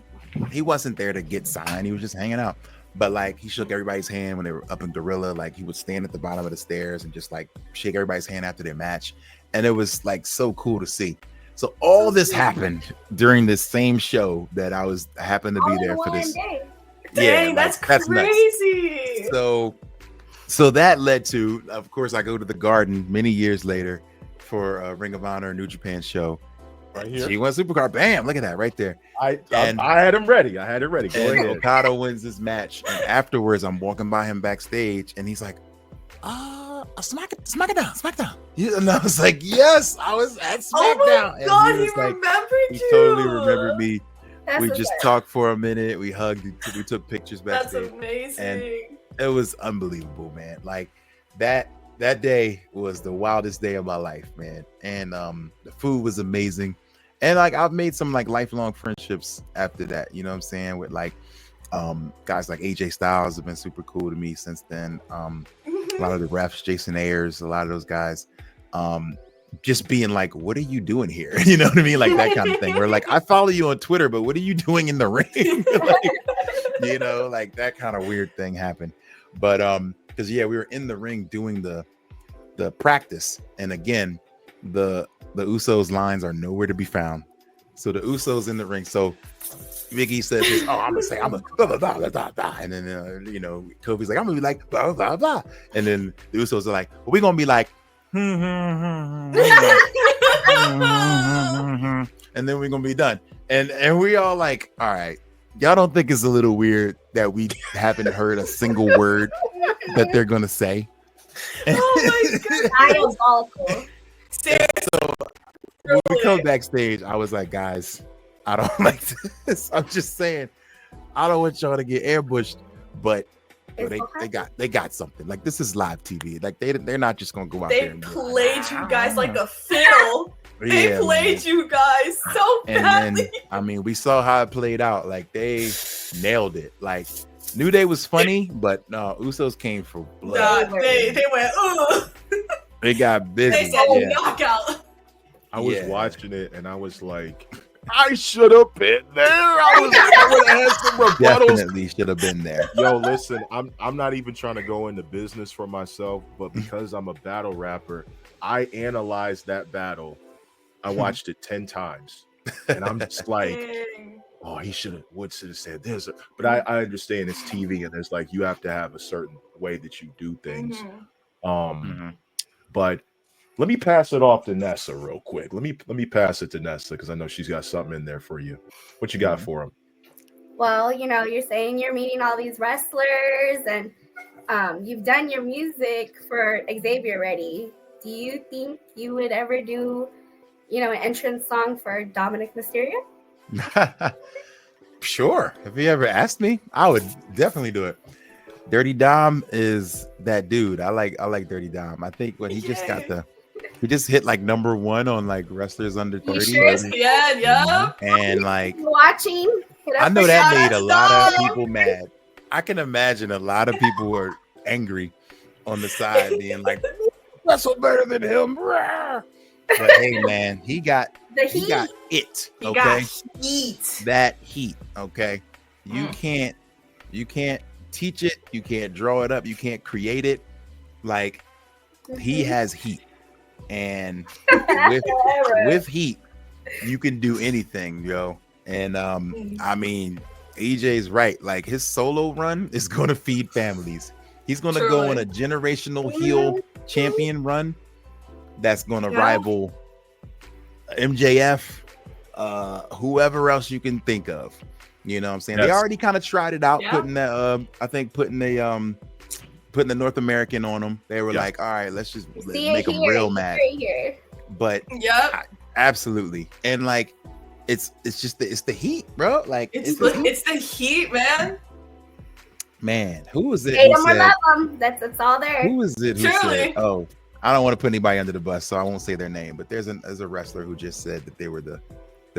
he wasn't there to get signed. He was just hanging out. But like, he shook everybody's hand when they were up in Gorilla. Like, he would stand at the bottom of the stairs and just like shake everybody's hand after their match. And it was like so cool to see. So all this happened during this same show that I happened to be there for this. Dang, that's crazy. Nuts. So that led to, of course, I go to the Garden many years later for a Ring of Honor New Japan show. Right here. G1 Supercard. Bam, look at that right there. I had him ready. Go ahead. Okada wins this match. And afterwards, I'm walking by him backstage and he's like, SmackDown. And I was like, yes, I was at SmackDown. Oh my God, he like, remembered you. He totally remembered me. That's we just talked for a minute. We hugged. We took pictures backstage. That's amazing. And it was unbelievable, man. Like that day was the wildest day of my life, man. And the food was amazing. And like, I've made some like lifelong friendships after that. You know what I'm saying? With like guys like AJ Styles have been super cool to me since then. A lot of the refs, Jason Ayers, a lot of those guys. Just being like, what are you doing here? You know what I mean? Like that kind of thing. Where like, I follow you on Twitter, but what are you doing in the ring? Like, you know, like that kind of weird thing happened. But because we were in the ring doing the practice, and again, the Usos lines are nowhere to be found. So the Usos in the ring. So Biggie says, I'm a blah blah blah blah blah, and then Kofi's like, I'm gonna be like blah blah blah, and then the Usos are like, well, we're gonna be like, and then we're gonna be done, and we all like, all right, y'all don't think it's a little weird that we haven't heard a single word that they're gonna say? Oh my God. So when we come backstage, I was like, guys, I don't like this. I'm just saying, I don't want y'all to get ambushed, but they got something. Like, this is live TV. Like, they're not just gonna go out there. They played you guys like a fiddle. They played you guys so badly. And then, I mean, we saw how it played out. Like, they nailed it. Like, New Day was funny, but no, Usos came for blood. Nah, they went, ooh. They got busy. They said knockout. I was watching it and I was like, I should have been there. I would have had some rebuttals. Definitely should have been there. Yo, listen, I'm not even trying to go into business for myself, but because I'm a battle rapper, I analyzed that battle I watched it 10 times, and I'm just like, Dang. oh, he should have said this. But I understand it's TV, and there's like you have to have a certain way that you do things. Mhm. But let me pass it off to Nessa real quick. Let me pass it to Nessa because I know she's got something in there for you. What you got for him? Well, you're saying you're meeting all these wrestlers and you've done your music for Xavier already. Do you think you would ever do, an entrance song for Dominic Mysterio? Sure. If he ever asked me, I would definitely do it. Dirty Dom is that dude. I like Dirty Dom. I think when he just hit like #1 on like wrestlers under 30. Sure, yeah. And like Watching. I know that Shout made out a lot of Dom. people mad. I can imagine a lot of people were angry on the side being like, wrestle better than him. But hey man, he got it. He got heat. That heat. Okay. You Mm. can't teach it, you can't draw it up, you can't create it. Like he has heat. And with heat, you can do anything, yo. And I mean, EJ's right. Like his solo run is gonna feed families. He's gonna go on a generational heel champion run that's gonna rival MJF, whoever else you can think of. You know what I'm saying? Yes. They already kind of tried it out, Yeah. putting the North American on them. They were like, all right, let's just make them real mad. Here. But absolutely. And like it's just it's the heat, bro. Like It's the heat, man. Who was it? Hate who them or said- love them. That's all there. Who was it who Truly. said, oh, I don't want to put anybody under the bus, so I won't say their name, but there's a wrestler who just said that they were the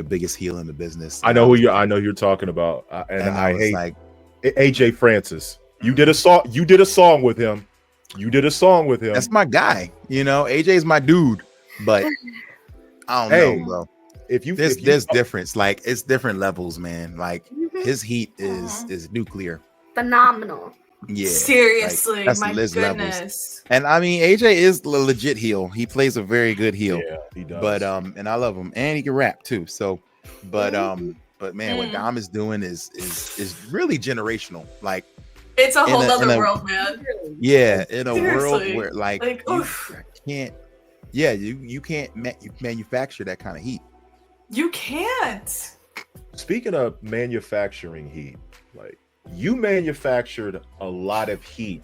biggest heel in the business. I know you're talking about, and I I was hate like, AJ Francis. You did a song with him. that's my guy. AJ's my dude, but I don't know, bro. There's difference. Like it's different levels, man. Like his heat is nuclear. Phenomenal. Yeah. Seriously, like, that's my Liz goodness. levels. And I mean, AJ is a legit heel. He plays a very good heel. Yeah, he does. But and I love him, and he can rap too. So, but man, what Dom is doing is really generational. Like It's a whole in other a- world, man. yeah, in a world Seriously. where like Oof. you can't manufacture that kind of heat. You can't. Speaking of manufacturing heat, like you manufactured a lot of heat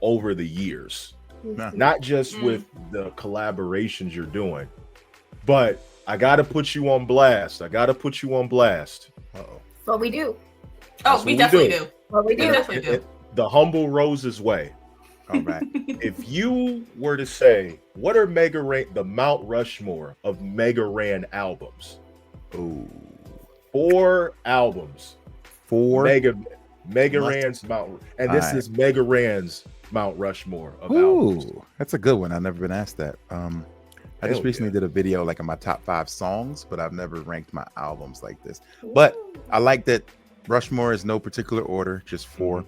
over the years, not just with the collaborations you're doing, but I got to put you on blast. Uh-oh. What we do. Oh, That's we what we definitely do. do. What we We do. definitely do. The Humble Roses way. All right. If you were to say, what are the Mount Rushmore of Mega Ran albums? Ooh. 4 albums. 4. Mega Ran's Mount, and this Alright. is Mega Ran's Mount Rushmore of Ooh, albums. that's a good one. I've never been asked that. I just Hell recently did a video like in my top 5 songs, but I've never ranked my albums like this. But I like that Rushmore is no particular order, just 4.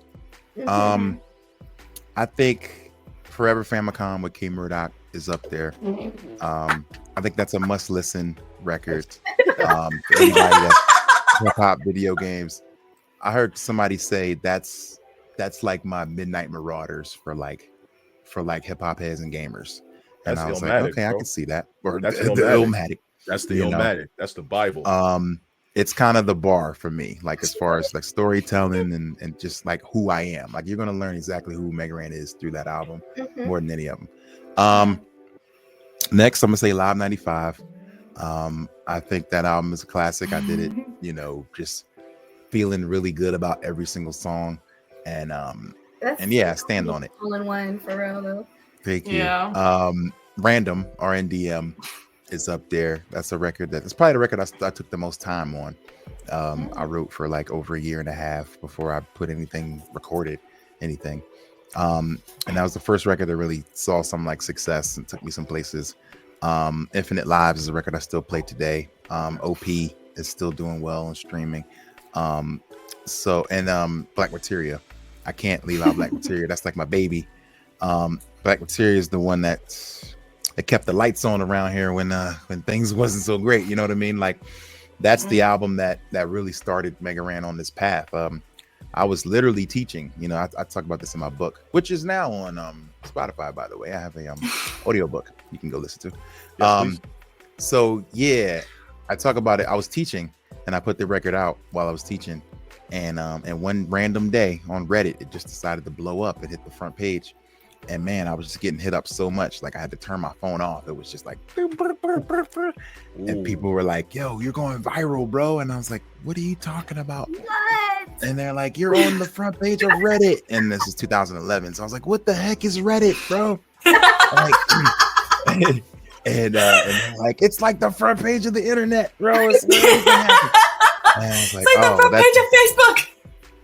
I think Forever Famicom with K Murdoch is up there. I think that's a must listen record. For anybody that hip hop video games. I heard somebody say that's like my Midnight Marauders for hip hop heads and gamers. And That's I was the like, Illmatic, okay, I bro. can see that. Or That's the Illmatic. Illmatic. That's the You know. Illmatic. That's the Bible. It's kind of the bar for me, like as far as like storytelling and just like who I am. Like you're gonna learn exactly who Mega Ran is through that album more than any of them. Next, I'm gonna say Live 95. I think that album is a classic. I did it, just feeling really good about every single song, and I stand on it. All in one for real though. Thank you. Yeah. Random RNDM is up there. That's a record that's probably the record I took the most time on. I wrote for like over a year and a half before I recorded anything. And that was the first record that really saw some like success and took me some places. Infinite Lives is a record I still play today. OP is still doing well and streaming. Black Materia. I can't leave out Black Materia. That's like my baby. Black Materia is the one that that kept the lights on around here when things wasn't so great. You know what I mean? Like that's the album that really started Mega Ran on this path. I was literally teaching. You know, I talk about this in my book, which is now on Spotify, by the way. I have a audio book you can go listen to. Yes, so yeah, I talk about it. I was teaching and I put the record out while I was teaching, and one random day on Reddit, it just decided to blow up. It hit the front page, and man, I was just getting hit up so much, like I had to turn my phone off. It was just like, and people were like, "Yo, you're going viral, bro!" And I was like, "What are you talking about?" What? And they're like, "You're on the front page of Reddit," and this is 2011. So I was like, "What the heck is Reddit, bro?" Like, and they're like, "It's like the front page of the internet, bro." It's and I was like, It's like the front page of Facebook.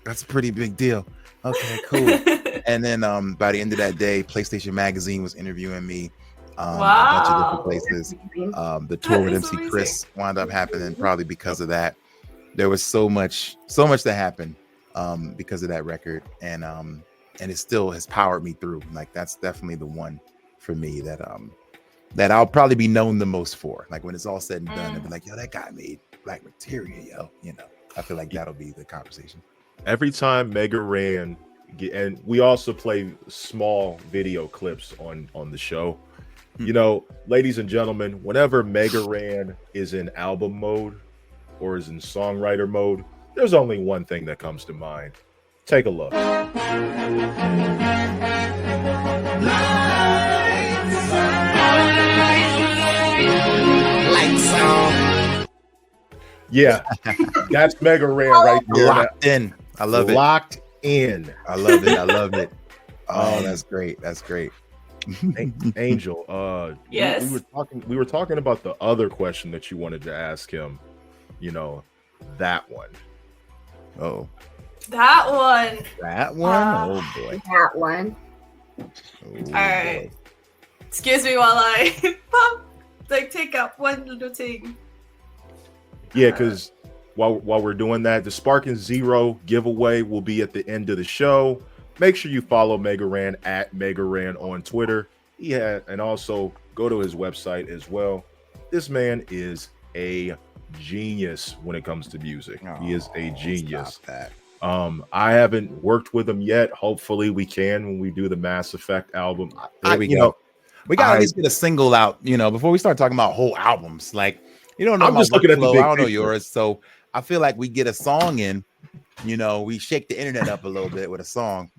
That's a pretty big deal. Okay, cool. And then by the end of that day, PlayStation Magazine was interviewing me. A bunch of different places. The tour with MC Chris wound up happening probably because of that. There was so much that happened because of that record, and it still has powered me through. Like that's definitely the one for me that I'll probably be known the most for. Like when it's all said and done, and be like, "Yo, that guy made Black Materia, yo." You know, I feel like that'll be the conversation. Every time Mega Ran, and we also play small video clips on the show. You know, ladies and gentlemen, whenever Mega Ran is in album mode or is in songwriter mode, there's only one thing that comes to mind. Take a look. Yeah, that's Mega Ran right there. Locked in. I love it. Locked in. I love it. I love it. Oh, that's great. That's great. Angel, yes, we were talking about the other question that you wanted to ask him. You know, that one. Oh, that one. Oh boy. That one. Oh, all right. Boy. Excuse me while I take up one little thing. Yeah, because while we're doing that, the Sparking Zero giveaway will be at the end of the show. Make sure you follow Mega Ran at Mega Ran on Twitter. Yeah, and also go to his website as well. This man is a genius when it comes to music. He is a genius. I haven't worked with him yet. Hopefully we can when we do the Mass Effect album. There we go. We gotta at least get a single out, you know, before we start talking about whole albums. Like, you don't know, I'm just looking at the I big don't know picture. yours. So I feel like we get a song in, you know, we shake the internet up a little bit with a song,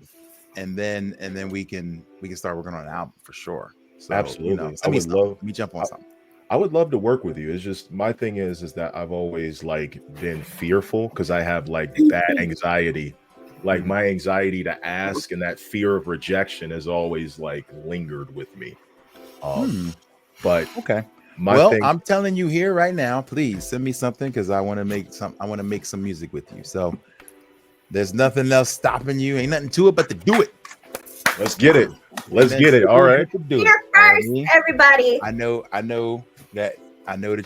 and then we can start working on an album for sure. So, absolutely. You know, let me jump on something. I would love to work with you. It's just my thing is that I've always like been fearful because I have like bad anxiety. Like my anxiety to ask and that fear of rejection has always like lingered with me. But okay. Well, I'm telling you here right now, please send me something because I want to make some music with you. So there's nothing else stopping you. Ain't nothing to it but to do it. Let's get it. Let's get it. All right. Here first, everybody. I know that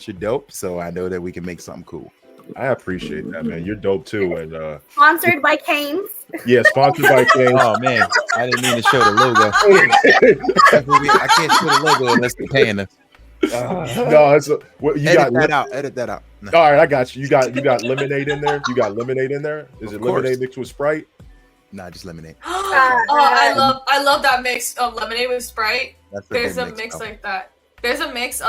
you're dope, so I know that we can make something cool. I appreciate that, man. You're dope too. And sponsored by Cane's. Yeah, sponsored by Cane's. Oh man, I didn't mean to show the logo. I can't show the logo unless they're paying us. No, it's edit that out. No. All right, I got you. You got lemonade in there. You got lemonade in there. Is it lemonade mixed with Sprite? Nah, just lemonade. I love that mix of lemonade with Sprite. There's a mix like that. There's a mix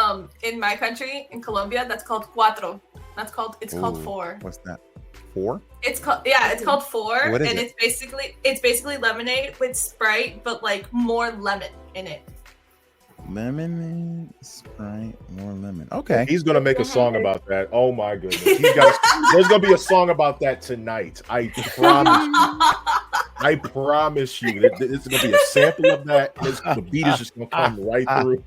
in my country in Colombia that's called cuatro. It's called four. What's that? 4? It's called four, and it's basically lemonade with Sprite, but like more lemon in it. Lemon, Sprite, more lemon. Okay. He's gonna make a song about that. Oh my goodness. There's gonna be a song about that tonight. I promise you. It's gonna be a sample of that. The beat is just gonna come right through.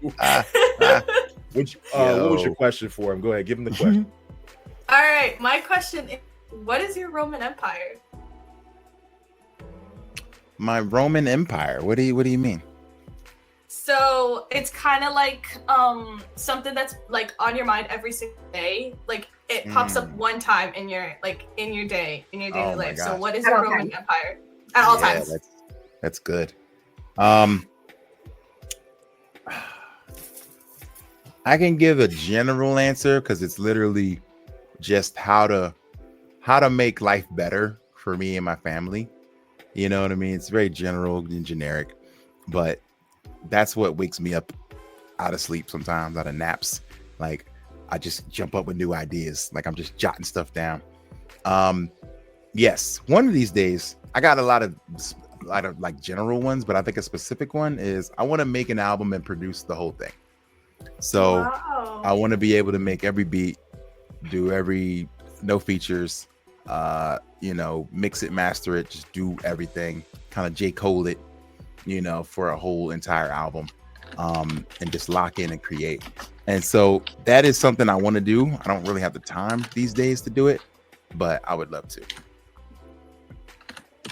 What was your question for him? Go ahead, give him the question. All right, my question is, what is your Roman Empire? My Roman Empire. What do you mean? So it's kind of like something that's like on your mind every single day. Like it pops up one time in your daily life. So what is your Roman Empire at all times? That's good. I can give a general answer because it's literally just how to make life better for me and my family. You know what I mean? It's very general and generic, but that's what wakes me up out of sleep sometimes, out of naps. Like I just jump up with new ideas. Like I'm just jotting stuff down. Yes, one of these days I got a lot of like general ones, but I think a specific one is I want to make an album and produce the whole thing. So Wow. I want to be able to make every beat, do every no features, mix it, master it, just do everything, kind of J. Cole it, for a whole entire album, and just lock in and create. And so that is something I want to do. I don't really have the time these days to do it, but I would love to.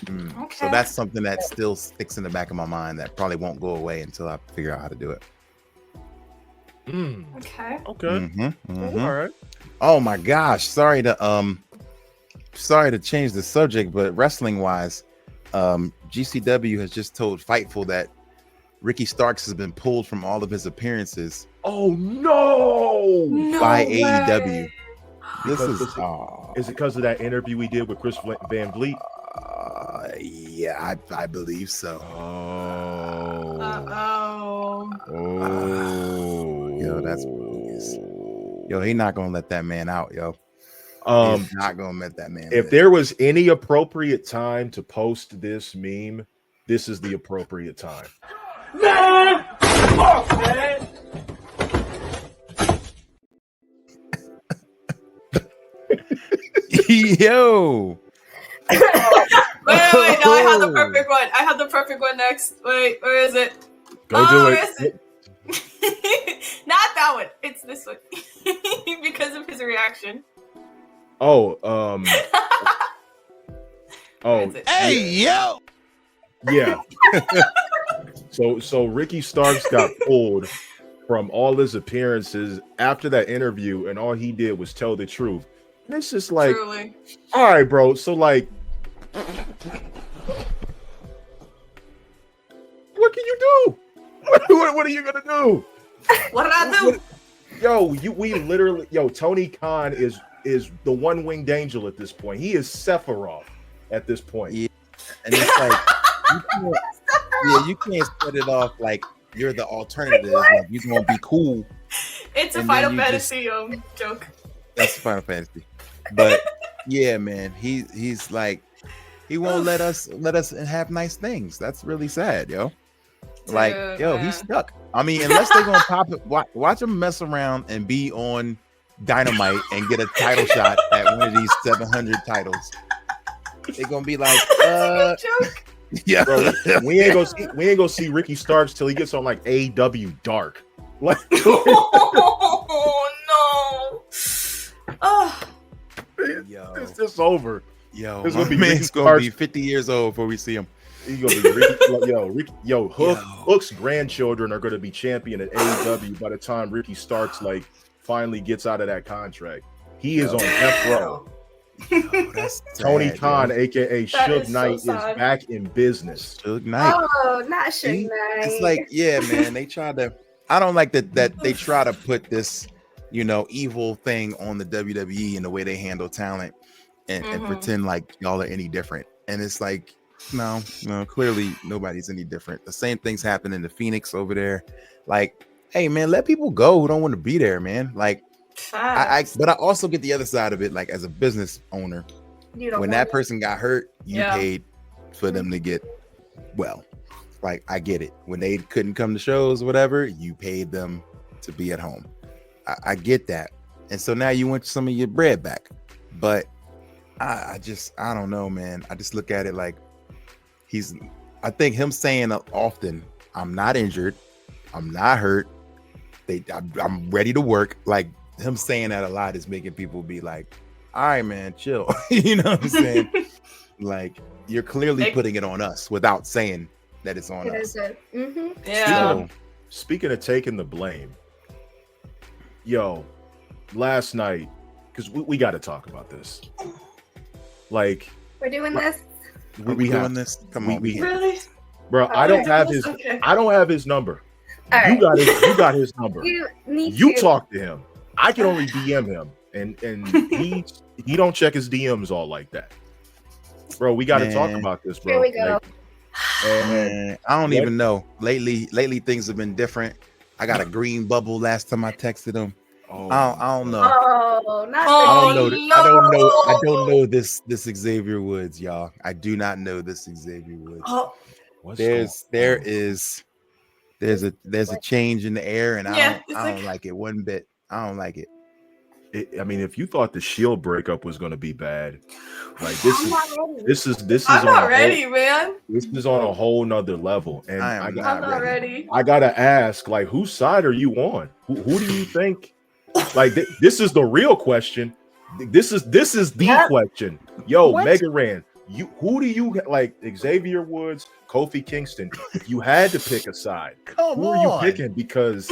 Okay. So that's something that still sticks in the back of my mind that probably won't go away until I figure out how to do it. Okay. Okay. All right. Oh my gosh, sorry to change the subject, but wrestling wise, GCW has just told Fightful that Ricky Starks has been pulled from all of his appearances Oh no! by way. AEW. This is Is it because of that interview we did with Chris Van Vliet? yeah, I believe so. Oh. Oh, yo, that's bogus. Yo, he not gonna let that man out, yo. He's not gonna let that man. If there was any appropriate time to post this meme, this is the appropriate time. Yo. Wait, no, I have the perfect one. I have the perfect one next. Wait, where is it? Go do where it. is it? Not that one. It's this one. Because of his reaction. Oh, Where is it? Hey, yo. yeah. So Ricky Starks got pulled from all his appearances after that interview, and all he did was tell the truth. And it's just like, Truly. all right, bro. So like, what can you do? What are you gonna do? What did I do? We literally, Tony Khan is the one-winged angel at this point. He is Sephiroth at this point. Yeah. And it's like, you can't set it off like you're the alternative. Like you're gonna be cool. It's a And Final then you Fantasy joke. That's the Final Fantasy. But yeah, man, he's like, he won't let us have nice things. That's really sad, yo. Like, Dude, yo, man. he's stuck. I mean, unless they're gonna pop it, watch him mess around and be on Dynamite and get a title shot at one of these 700 titles. They're gonna be like, Joke. yeah, Bro, we ain't gonna see Ricky Starks till he gets on like AW Dark. Like, Oh no. Oh. yo, it's just over. yo, This my gonna be man's Ricky gonna be Starks. 50 years old before we see him. He's gonna be Hook's grandchildren are gonna be champion at AEW by the time Ricky Starks like finally gets out of that contract. He is on death row. Yo, that's Tony sad, Khan, yo. aka That Suge is so Knight, is sad. back in business. Suge Knight. Oh, not See? Suge Knight. It's like, yeah, man, they try to. I don't like that they try to put this, evil thing on the WWE and the way they handle talent, and pretend like y'all are any different. And it's like, no, clearly nobody's any different. The same things happen in the Phoenix over there. Like, hey, man, let people go who don't want to be there, man. Like, but I also get the other side of it. Like, as a business owner, You don't when want that it. person got hurt, you Yeah. paid for them to get well. Like, I get it. When they couldn't come to shows or whatever, you paid them to be at home. I get that. And so now you want some of your bread back. But I don't know, man. I just look at it like I think him saying often, I'm not injured, I'm not hurt, I'm ready to work. Like, him saying that a lot is making people be like, all right, man, chill. You know what I'm saying? Like, you're clearly putting it on us without saying that it's on It us. is it. Mm-hmm. Yeah. Speaking of taking the blame, last night, because we got to talk about this. Like, We're doing this. Are we doing this? Come on, we can't. Really? bro, I don't have his Okay. I don't have his number. All right. You got his number. You need You to. talk to him. I can only DM him, and he don't check his DMs all like that, bro. We got to talk Man. about this, bro. Here we go. Like, and Man, I don't What? even know. Lately things have been different. I got a green bubble last time I texted him. oh, I don't know. Oh, not Oh, I don't know. I don't know this Xavier Woods, y'all. I do not know this Xavier Woods. Oh, what's There's going on? there's a change in the air, and Yeah, it's I don't like- like it one bit. I don't like it. I mean, if you thought the Shield breakup was going to be bad, like I'm not ready. this is I'm on not a ready, whole, man. this is on a whole nother level. And I am I, not I'm not ready. I gotta ask, like, whose side are you on? Who do you think? Like, this is the real question. This is the Yep. question. Yo, What? Mega Ran, who do you like? Xavier Woods, Kofi Kingston. If you had to pick a side, Come who on, are you picking? Because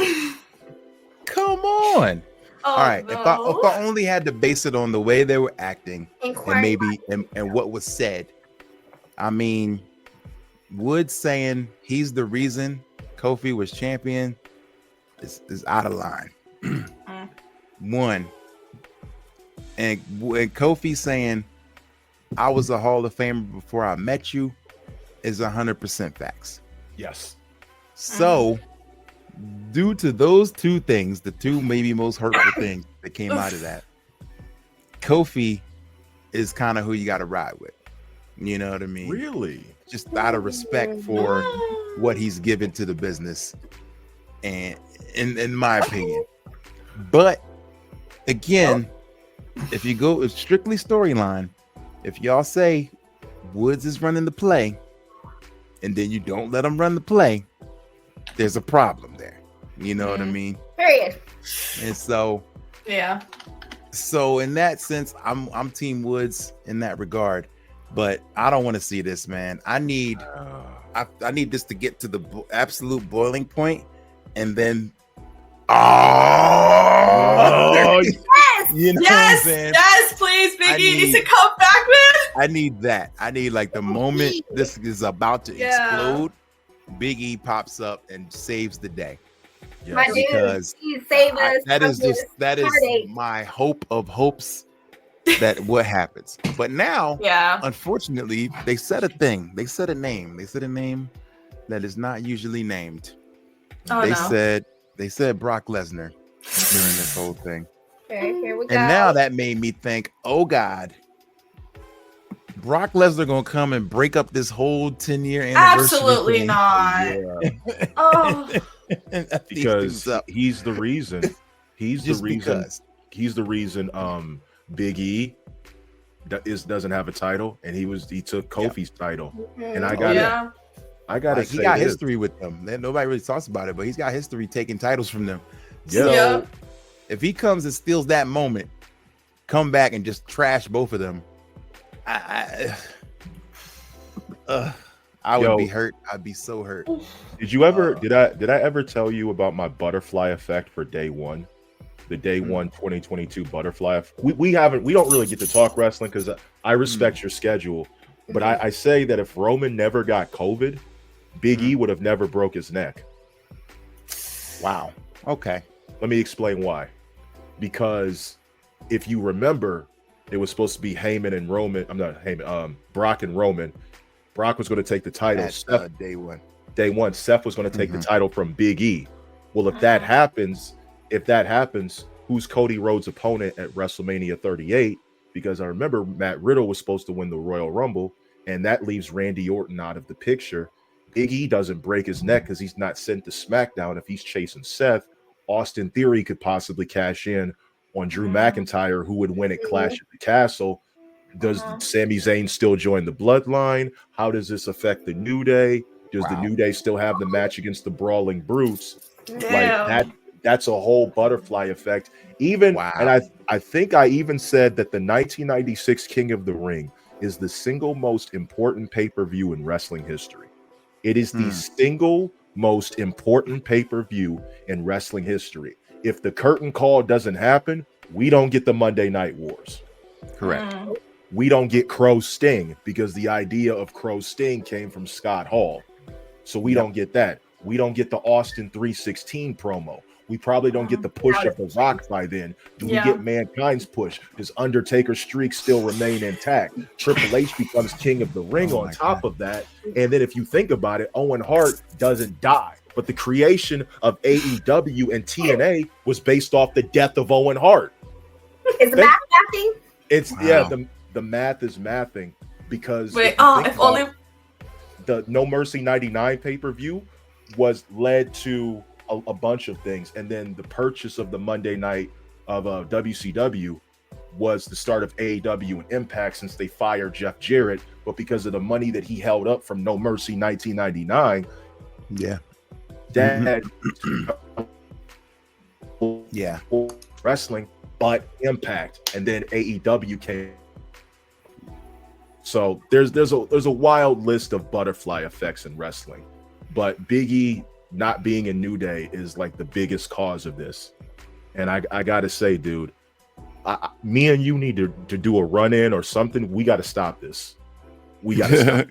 come on. Oh, All right, no. if I only had to base it on the way they were acting and Inquiring maybe and what was said, I mean, Woods saying he's the reason Kofi was champion is out of line. One, and Kofi saying I was a Hall of Famer before I met you is 100% facts. yes, So, due to those two things, the two maybe most hurtful things that came out of that, Kofi is kind of who you got to ride with. You know what I mean? really. Just out of respect for what he's given to the business, and in my opinion. But again, if you go with strictly storyline, if y'all say Woods is running the play, and then you don't let him run the play, there's a problem there. You know what I mean? period. And so Yeah. in that sense, I'm Team Woods in that regard. But I don't want to see this, man. I need this to get to the absolute boiling point, and then Yes. you know what I'm Yes, saying? yes, please, Biggie needs to need- come back, man. I need that. I need like the moment this is about to Yeah. explode, Big E pops up and saves the day. My dude, because he saved us. That from is this heartache. my hope of hopes that what happens. But now, Yeah. unfortunately, they said a thing. They said a name. They said a name that is not usually named. Oh, they no. said Brock Lesnar during this whole thing. Okay, here we go. And now that made me think, oh God, Brock Lesnar gonna come and break up this whole 10-year anniversary. Absolutely thing. not. Yeah, Oh, And F these because dudes up he's the reason. He's just the reason. because. He's the reason. Big E doesn't have a title, and he took Kofi's title. Mhm. And I Oh, gotta yeah. Like, say he got this. history with them. Nobody really talks about it, but he's got history taking titles from them. Yeah. So Yeah. if he comes and steals that moment, come back and just trash both of them, I would Yo. be hurt. I'd be so hurt. Did you ever? Did I ever tell you about my butterfly effect for day one? The day one 2022 butterfly. We don't really get to talk wrestling because I respect your schedule, but I say that if Roman never got COVID, Big E would have never broke his neck. Wow. Okay. Let me explain why. Because if you remember, it was supposed to be Heyman and Roman. I'm not Heyman. Brock and Roman. Brock was going to take the title. That's day one. Day one, Seth was going to take the title from Big E. Well, if that happens, who's Cody Rhodes' opponent at WrestleMania 38? Because I remember Matt Riddle was supposed to win the Royal Rumble, and that leaves Randy Orton out of the picture. Big E doesn't break his neck because he's not sent to SmackDown. If he's chasing Seth, Austin Theory could possibly cash in on Drew McIntyre, who would win at Clash at the Castle. Does Sami Zayn still join the Bloodline? How does this affect the New Day? Does the New Day still have the match against the Brawling Brutes? Damn. That's a whole butterfly effect. And I think I even said that the 1996 King of the Ring is the single most important pay-per-view in wrestling history. It is the single most important pay-per-view in wrestling history. If the curtain call doesn't happen, we don't get the Monday Night Wars. Correct. We don't get Crow Sting because the idea of Crow Sting came from Scott Hall. So we don't get that. we don't get the Austin 316 promo. We probably don't get the push of The Rock by then. Do we get Mankind's push? Does Undertaker's streak still remain intact? Triple H becomes King of the Ring on top of that. And then if you think about it, Owen Hart doesn't die. But the creation of AEW and TNA was based off the death of Owen Hart. Is the math mathing? It's the math is mathing because if only the No Mercy 99 pay-per-view was led to a bunch of things, and then the purchase of the Monday night of WCW was the start of AEW and Impact since they fired Jeff Jarrett. But because of the money that he held up from No Mercy 1999, that wrestling, but Impact, and then AEW came. So there's a wild list of butterfly effects in wrestling, but Big E not being in New Day is like the biggest cause of this. And I gotta say, dude, me and you need to do a run-in or something. We got to stop this. We got to stop.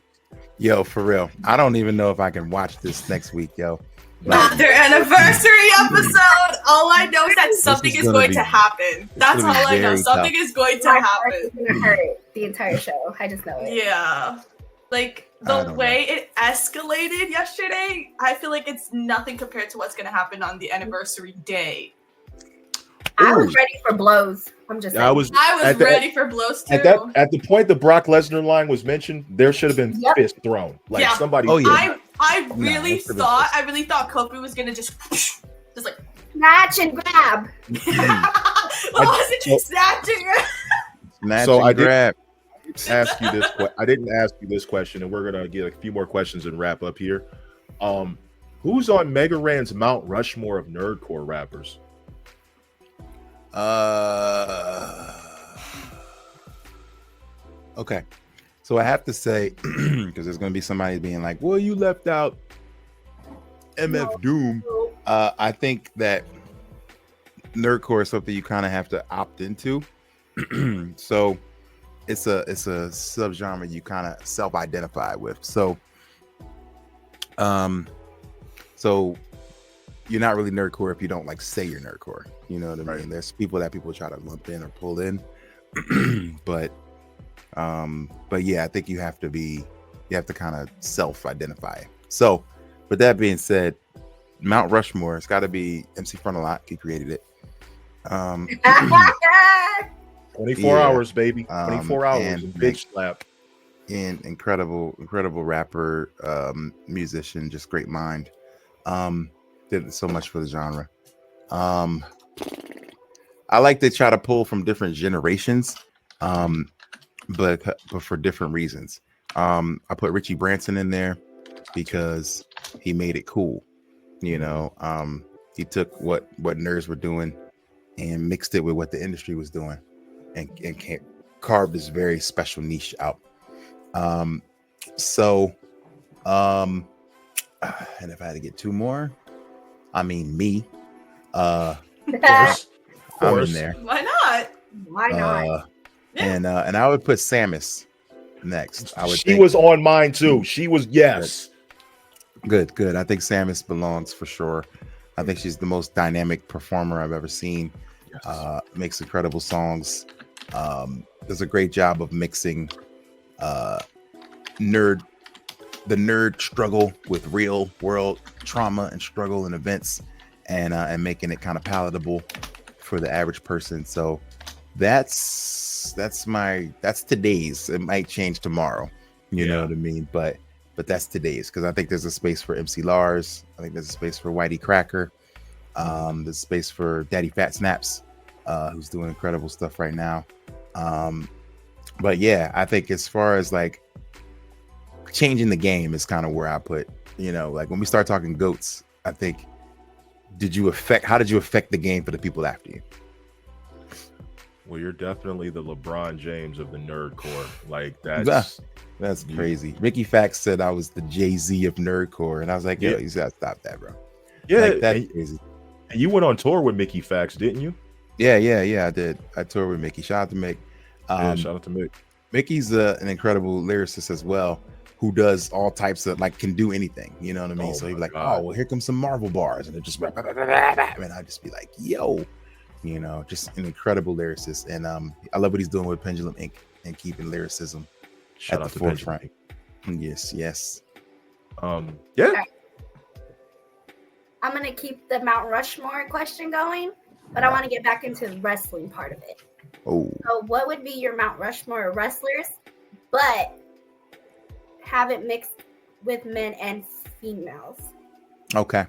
Yo, for real. I don't even know if I can watch this next week, yo. Their anniversary episode. All I know is that something is going to happen. That's all I know. Something is going to happen. It's gonna hurt the entire show. I just know it. Yeah. Like the way it escalated yesterday, I feel like it's nothing compared to what's going to happen on the anniversary day. I was ready for blows. I'm just saying. I was ready for blows too. At the point the Brock Lesnar line was mentioned, there should have been fist thrown. Like somebody. Oh yeah. I really thought Kofi was gonna just like snatch and grab. Was it snatching? Snatch and grab. I didn't ask you this question, and we're gonna get a few more questions and wrap up here. Who's on Mega Ran's Mount Rushmore of nerdcore rappers? Okay. So I have to say, because there's going to be somebody being like, well, you left out MF Doom. I think that nerdcore is something you kind of have to opt into. So it's a subgenre you kind of self-identify with. So you're not really nerdcore if you don't like say you're nerdcore. You know what I mean? There's people try to lump in or pull in, but yeah, I think you have to kind of self-identify. So with that being said, Mount Rushmore, it's got to be MC Frontalot. He created it. 24 hours, baby. 24 hours. And big slap. And incredible rapper, musician, just great mind. Did so much for the genre. I like to try to pull from different generations, but for different reasons. I put Richie Branson in there because he made it cool. You know, he took what nerds were doing and mixed it with what the industry was doing, and carved this very special niche out. And if I had to get two more, I mean me. I'm in there. Why not? Why not? And I would put Samus next. She was on mine too. She was Good. I think Samus belongs for sure. I think she's the most dynamic performer I've ever seen. Yes. Makes incredible songs. Does a great job of mixing the nerd struggle with real world trauma and struggle and events, and making it kind of palatable for the average person. So that's today's. It might change tomorrow. You know what I mean? But that's today's, because I think there's a space for MC Lars. I think there's a space for Whitey Cracker. There's a space for Daddy Fat Snaps, who's doing incredible stuff right now. But yeah, I think as far as like changing the game is kind of where I put, like when we start talking GOATs, I think, how did you affect the game for the people after you? Well, you're definitely the LeBron James of the nerdcore. Like that's crazy. Ricky Fax said I was the Jay-Z of nerdcore, and I was like, yo, you gotta stop that, bro. Yeah, like, that's crazy. And you went on tour with Mickey Fax, didn't you? Yeah, I did. I toured with Mickey. Shout out to Mick. Shout out to Mick. Mickey's an incredible lyricist as well. who does all types of like can do anything. You know what I mean? Oh So he'd be my like, God. "Oh, well, here comes some Marvel bars," and it just, and I'd just be like, "Yo," you know, just an incredible lyricist. And I love what he's doing with Pendulum Inc. and keeping lyricism Shout at out the to Benjamin. forefront. Yes. Yeah. Okay. I'm gonna keep the Mount Rushmore question going, but I want to get back into the wrestling part of it. Oh, So, what would be your Mount Rushmore of wrestlers, but have it mixed with men and females? okay.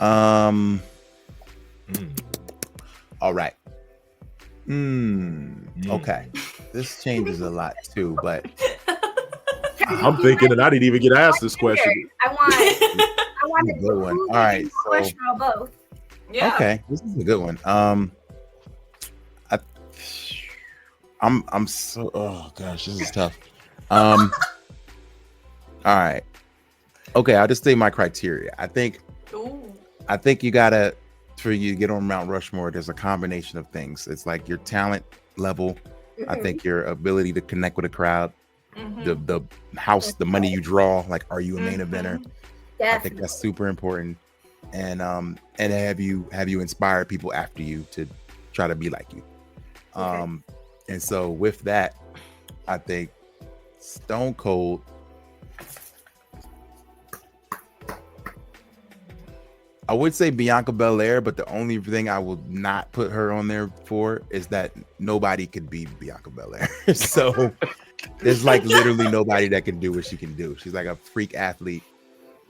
Mm. All right. Okay. This changes a lot too, but I'm thinking, and I didn't even get asked this question. I want to good one. All right, so Rushmore both. Yeah. okay, this is a good one. I'm so, oh gosh, this is tough. All right. Okay, I'll just say my criteria. I think you gotta, for you to get on Mount Rushmore, there's a combination of things. It's like your talent level. I think your ability to connect with a crowd, the house, the money you draw. Like, are you a main eventer? Definitely. I think that's super important. And have you inspired people after you to try to be like you? And so with that, I think Stone Cold. I would say Bianca Belair, but the only thing I will not put her on there for is that nobody could be Bianca Belair. So there's like literally nobody that can do what she can do. She's like a freak athlete,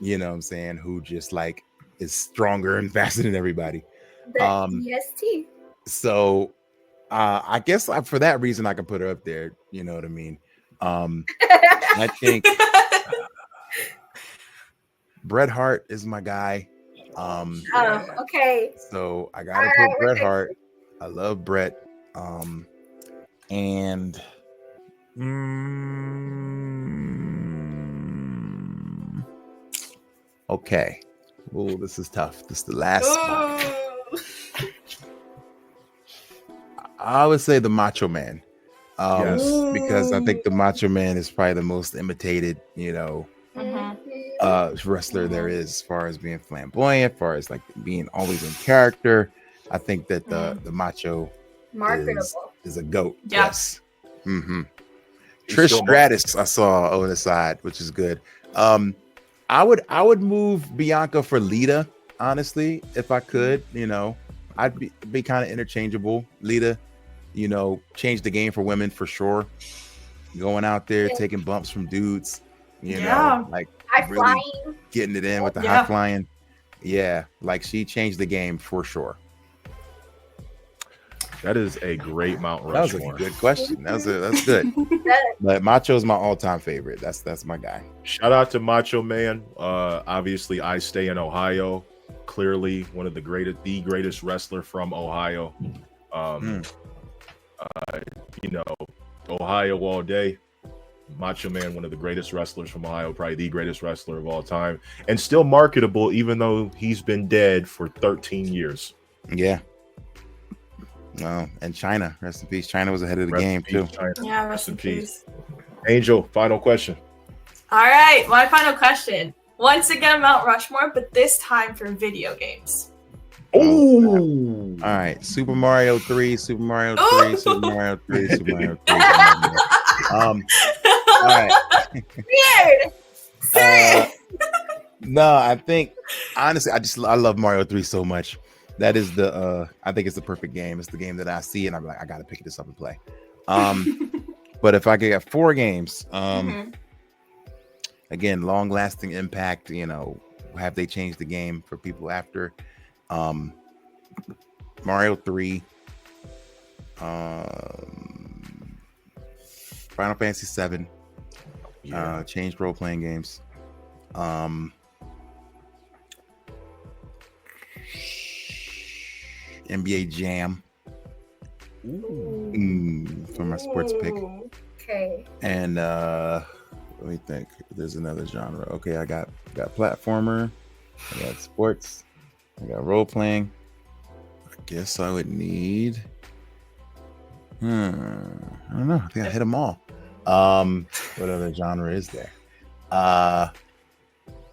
you know what I'm saying, who just like is stronger and faster than everybody. The EST. So I guess for that reason I can put her up there, you know what I mean? I think Bret Hart is my guy. Okay. So I gotta put Bret Hart. I love Bret. And okay. Oh, this is tough. This is the last spot. I would say the Macho Man. Because I think the Macho Man is probably the most imitated, you know, wrestler there is, as far as being flamboyant, as far as like being always in character. I think that the Macho is a goat. Yeah. Yes. Trish Stratus I saw on the side, which is good. I would move Bianca for Lita, honestly, if I could. You know, I'd be kind of interchangeable. Lita, you know, changed the game for women for sure. Going out there, taking bumps from dudes, you know, like really getting it in with the high flying. Yeah, like she changed the game for sure. That is a great Mount That was Rushmore. a good question. That's good. But Macho's my all-time favorite. That's my guy. Shout out to Macho Man. Obviously, I stay in Ohio. Clearly, one of the greatest wrestler from Ohio. You know, Ohio all day. Macho Man, one of the greatest wrestlers from Ohio, probably the greatest wrestler of all time, and still marketable, even though he's been dead for 13 years. Yeah. And China, rest in peace. China was ahead of the game too. China. Yeah, rest in peace. Angel, final question. All right, my final question. Once again, Mount Rushmore, but this time for video games. Oh, all right. Super Mario 3, Super Mario 3, Super Mario 3, Super Mario 3. All right. Weird. Serious. No, I think honestly, I love Mario 3 so much. That is I think it's the perfect game. It's the game that I see and I'm like, I gotta pick this up and play. But if I could get 4 games, again, long lasting impact, you know, have they changed the game for people after? Mario 3, Final Fantasy 7, changed role playing games. NBA Jam for my sports pick. Okay. And let me think. There's another genre. Okay, I got platformer, I got sports, I got role playing. I guess I would need. I don't know. I think I hit them all. What other genre is there?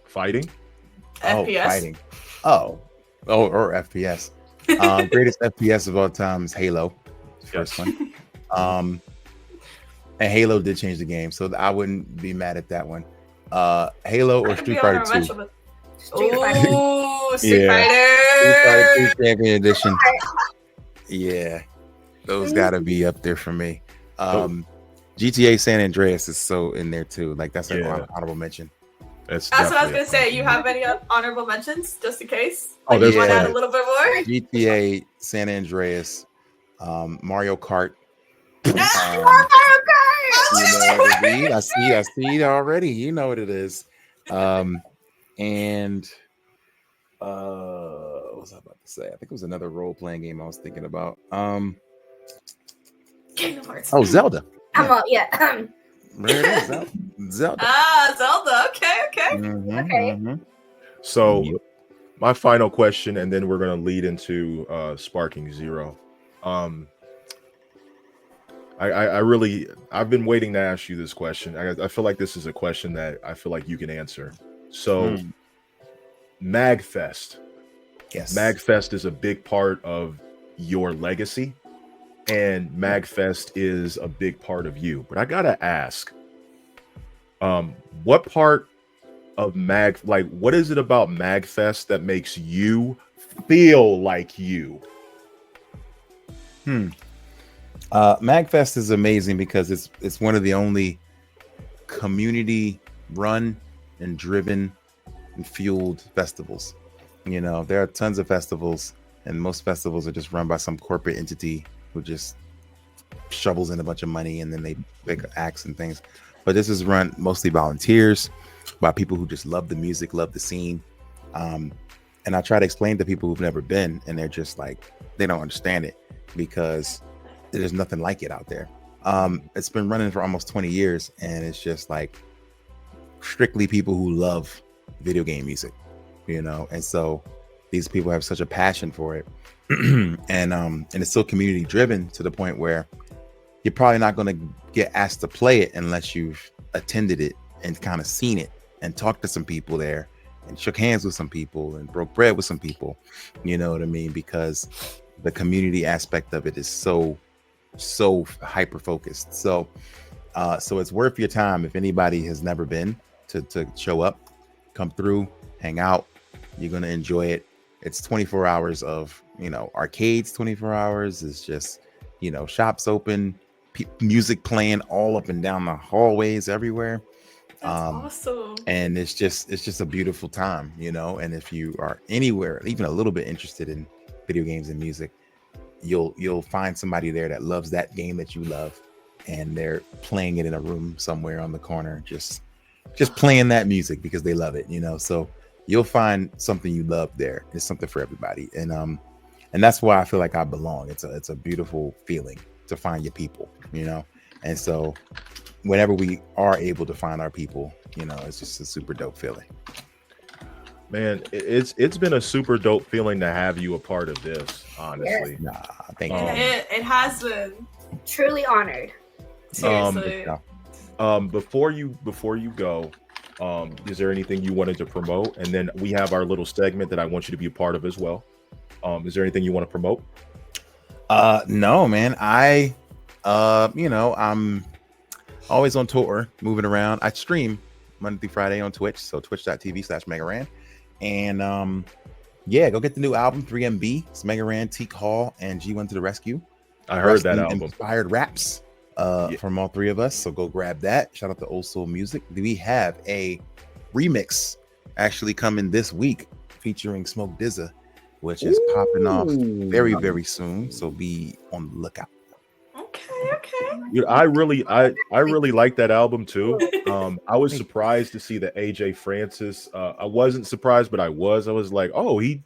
Fighting. FPS. Fighting. Or FPS. Greatest FPS of all time is Halo, first one. And Halo did change the game, so I wouldn't be mad at that one. Halo or Street Fighter 2. Street Fighter. Ooh, Street Yeah. Street Fighter 2 Fighter. Champion Edition. Yeah, those gotta be up there for me. GTA San Andreas is so in there too. Like that's an honorable mention. That's what I was definitely gonna say. You have any honorable mentions, just in case? Oh, Like, there's you want to add a plenty. little bit more? GTA San Andreas, Mario Kart. You know what I mean? I see it already. You know what it is. And what was I about to say? I think it was another role-playing game I was thinking about. Kingdom Hearts. Oh, Zelda. Yeah. There it is, Zelda. Zelda. Okay. Mhm. So my final question, and then we're gonna lead into Sparking Zero. I've been waiting to ask you this question. I feel like this is a question that I feel like you can answer. So MagFest. Yes. MagFest is a big part of your legacy, and MagFest is a big part of you. But I gotta ask, what part of what is it about MagFest that makes you feel like you? MagFest is amazing because it's one of the only community run and driven and fueled festivals. You know, there are tons of festivals, and most festivals are just run by some corporate entity who just shovels in a bunch of money and then they pick acts and things. But this is run mostly volunteers, by people who just love the music, love the scene. And I try to explain to people who've never been, and they're just like, they don't understand it because there's nothing like it out there. It's been running for almost 20 years, and it's just like strictly people who love video game music, you know. And so these people have such a passion for it. and it's so community driven to the point where you're probably not going to get asked to play it unless you've attended it and kind of seen it and talked to some people there and shook hands with some people and broke bread with some people, you know what I mean? Because the community aspect of it is so hyper focused. So it's worth your time. If anybody has never been, to show up, come through, hang out, you're going to enjoy it. It's 24 hours of, you know, arcades, 24 hours. It's just, you know, shops open, music playing all up and down the hallways everywhere. That's awesome. And it's just a beautiful time, you know. And if you are anywhere even a little bit interested in video games and music, you'll find somebody there that loves that game that you love, and they're playing it in a room somewhere on the corner, just playing that music because they love it, you know. So you'll find something you love there. It's something for everybody, and that's why I feel like I belong. It's a beautiful feeling to find your people, you know. And so whenever we are able to find our people, you know, it's just a super dope feeling. Man, it's been a super dope feeling to have you a part of this, honestly. Yes. Thank you. It has been Truly honored. seriously. Before you go, is there anything you wanted to promote? And then we have our little segment that I want you to be a part of as well. Is there anything you want to promote? No, man. You know, I'm always on tour, moving around. I stream Monday through Friday on Twitch, so twitch.tv/Megaran. And yeah, go get the new album 3MB. It's Megaran, Teak Hall, and G1 to the Rescue. I heard that album. Inspired raps from all three of us. So go grab that. Shout out to Old Soul Music. We have a remix actually coming this week featuring Smoke Dizza, which is popping off very, very soon. So be on the lookout. Okay. Dude, I really like that album too. I was surprised to see the AJ Francis. I wasn't surprised, but I was like, oh, he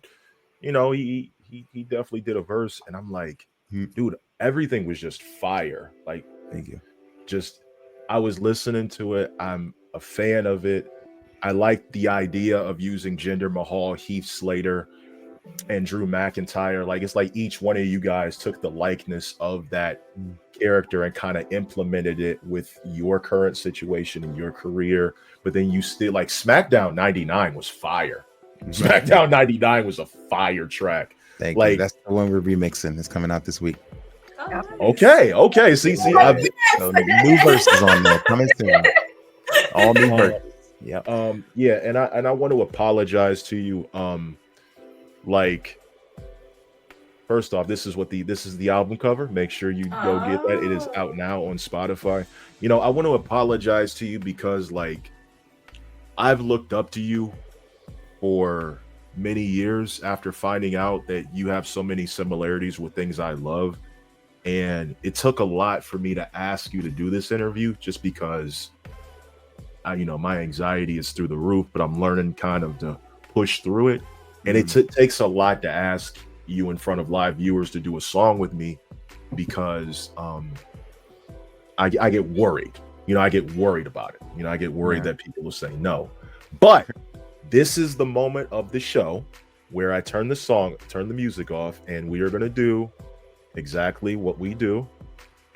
definitely did a verse, and I'm like, dude, everything was just fire. Like, thank you. Just, I was listening to it. I'm a fan of it. I like the idea of using Jinder Mahal, Heath Slater, and Drew McIntyre. Like, it's like each one of you guys took the likeness of that character and kind of implemented it with your current situation and your career. But then you still, like, SmackDown 99 was fire. SmackDown 99 was a fire track. Thank Like, you. That's the one we're remixing. It's coming out this week. Oh, nice. okay. See, So new verses on there coming soon. All new verses. Yeah. Yeah, and I want to apologize to you. Like, first off, this is the album cover. Make sure you go get that. It is out now on Spotify. You know, I want to apologize to you because, like, I've looked up to you for many years after finding out that you have so many similarities with things I love. And it took a lot for me to ask you to do this interview just because my anxiety is through the roof, but I'm learning kind of to push through it. And it takes a lot to ask you in front of live viewers to do a song with me because I get worried. I get worried about it. I get worried that people will say no. But this is the moment of the show where I turn the music off, and we are going to do exactly what we do.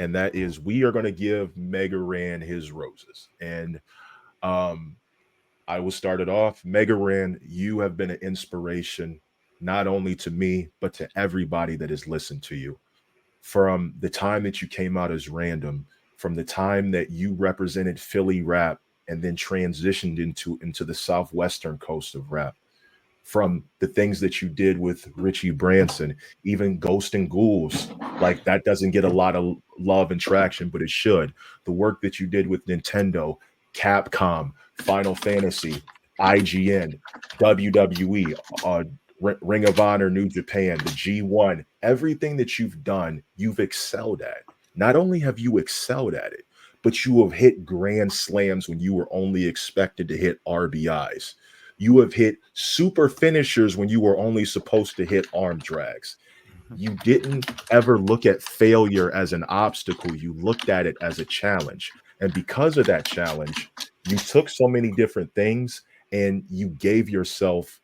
And that is, we are going to give Mega Ran his roses. And I will start it off. Mega Ran, you have been an inspiration, not only to me, but to everybody that has listened to you. From the time that you came out as Random, from the time that you represented Philly rap and then transitioned into the Southwestern coast of rap, from the things that you did with Richie Branson, even Ghost and Ghouls, like that doesn't get a lot of love and traction, but it should. The work that you did with Nintendo, Capcom, Final Fantasy, IGN, WWE, Ring of Honor, New Japan, the G1, everything that you've done, you've excelled at. Not only have you excelled at it, but you have hit grand slams when you were only expected to hit RBIs. You have hit super finishers when you were only supposed to hit arm drags. You didn't ever look at failure as an obstacle. You looked at it as a challenge. And because of that challenge, you took so many different things and you gave yourself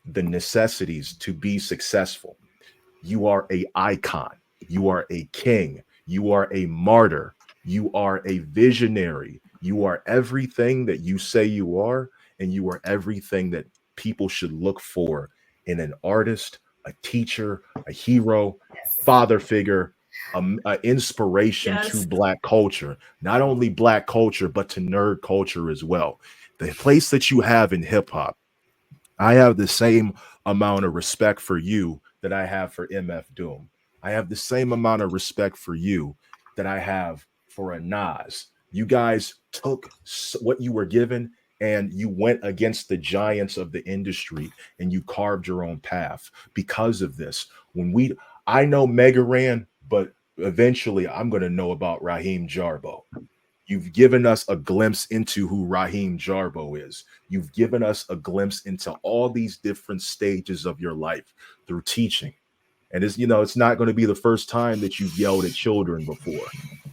the necessities to be successful. You are an icon. You are a king. You are a martyr. You are a visionary. You are everything that you say you are, and you are everything that people should look for in an artist, a teacher, a hero, father figure, an inspiration to Black culture. Not only Black culture, but to nerd culture as well. The place that you have in hip hop, I have the same amount of respect for you that I have for MF Doom. I have the same amount of respect for you that I have for a Nas. You guys took what you were given and you went against the giants of the industry and you carved your own path. Because of this, I know Mega Ran, but eventually I'm going to know about Raheem Jarbo. You've given us a glimpse into who Raheem Jarbo is. You've given us a glimpse into all these different stages of your life through teaching. And it's not going to be the first time that you've yelled at children before.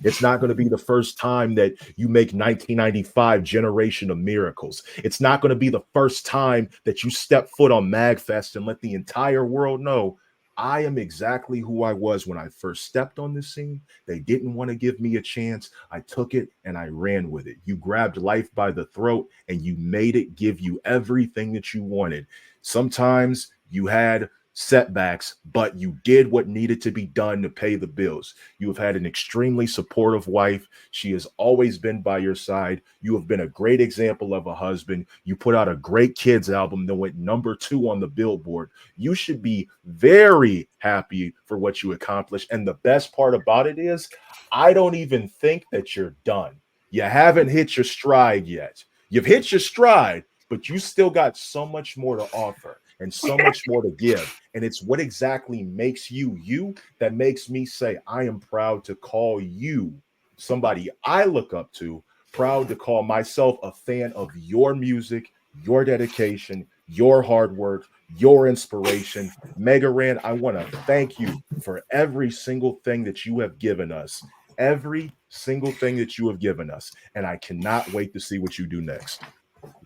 It's not going to be the first time that you make 1995 Generation of Miracles. It's not going to be the first time that you step foot on MagFest and let the entire world know I am exactly who I was when I first stepped on this scene. They didn't want to give me a chance. I took it and I ran with it. You grabbed life by the throat and you made it give you everything that you wanted. Sometimes you had setbacks, but you did what needed to be done to pay the bills. You have had an extremely supportive wife. She has always been by your side. You have been a great example of a husband. You put out a great kids album that went #2 on the Billboard. You should be very happy for what you accomplished. And the best part about it is, I don't even think that you're done. You haven't hit your stride yet. You've hit your stride, but you still got so much more to offer and so much more to give. And it's what exactly makes you that makes me say, I am proud to call you somebody I look up to, proud to call myself a fan of your music, your dedication, your hard work, your inspiration. Mega Ran, I want to thank you for every single thing that you have given us. Every single thing that you have given us. And I cannot wait to see what you do next.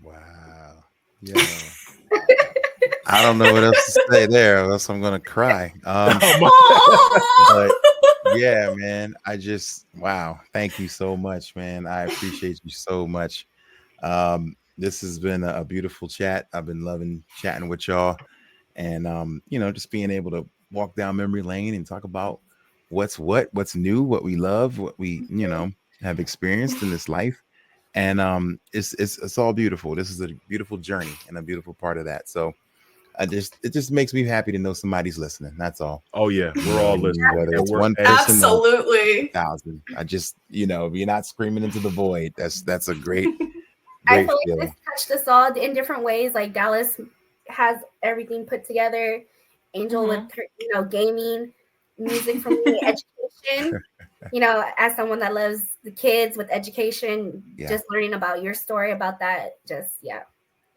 Wow. Yeah. I don't know what else to say there, or else I'm gonna cry. But yeah, man, wow, thank you so much, man. I appreciate you so much. This has been a beautiful chat. I've been loving chatting with y'all, and just being able to walk down memory lane and talk about what's new, what we love, what we have experienced in this life. And it's all beautiful. This is a beautiful journey and a beautiful part of that. So it just makes me happy to know somebody's listening. That's all. Oh yeah, we're all listening. Whether it's one person absolutely or 1,000. I just if you're not screaming into the void, that's a great I feel like feeling. this touched us all in different ways. Like Dallas has everything put together. Angel with her, gaming, music for me, education. As someone that loves the kids with education, just learning about your story about that, it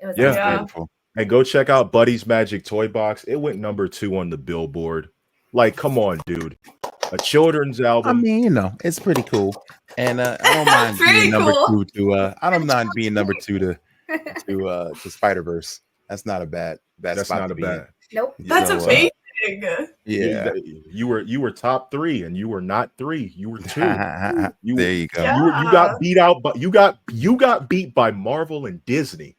was beautiful. And go check out Buddy's Magic Toy Box. It went number 2 on the Billboard. Like, come on, dude. A children's album. I mean, it's pretty cool. And I don't mind being number 2 to I don't mind being number 2 to Spider-Verse. That's not a bad That's spot not to a be bad. Nope. That's amazing. Yeah. You were top 3 and you were not 3. You were 2. There you go. Yeah. You got beat out, but you got beat by Marvel and Disney.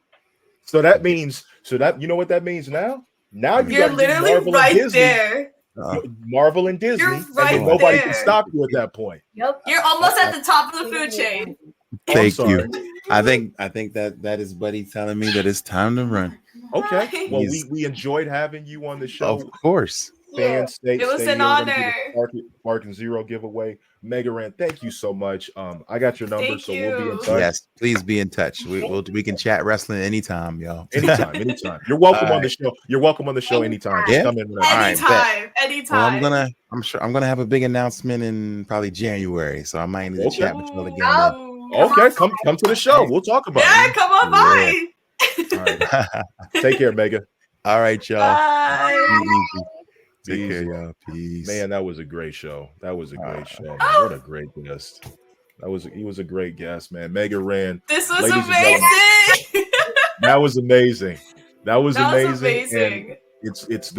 So that means you know what that means now? Now you're literally Marvel right and Disney, there. Marvel and Disney, You're right and nobody there. can stop you at that point. Yep. You're almost at the top of the food chain. Thank you. I think that is Buddy telling me that it's time to run. Okay. Well, we enjoyed having you on the show. Of course. Fans, It was an honor. Spark and Zero giveaway. Megaran, thank you so much. I got your number, Thank so we'll be in you. touch. Yes, please be in touch. We can chat wrestling anytime, y'all. Anytime. You're welcome on the show. You're welcome on the show anytime. Just Yeah. come in whenever. Anytime. Well, I'm sure I'm gonna have a big announcement in probably January, so I might need to chat with y'all again. Okay, come to the show. We'll talk about it. Come on by. All right. Take care, Mega. All right, y'all. Bye. Be easy. Take care, y'all. Peace. Man, that was a great show. That was a great show. Man. What a great guest. He was a great guest, man. Mega Ran. This was Ladies and amazing. That was amazing. That was amazing. amazing. And it's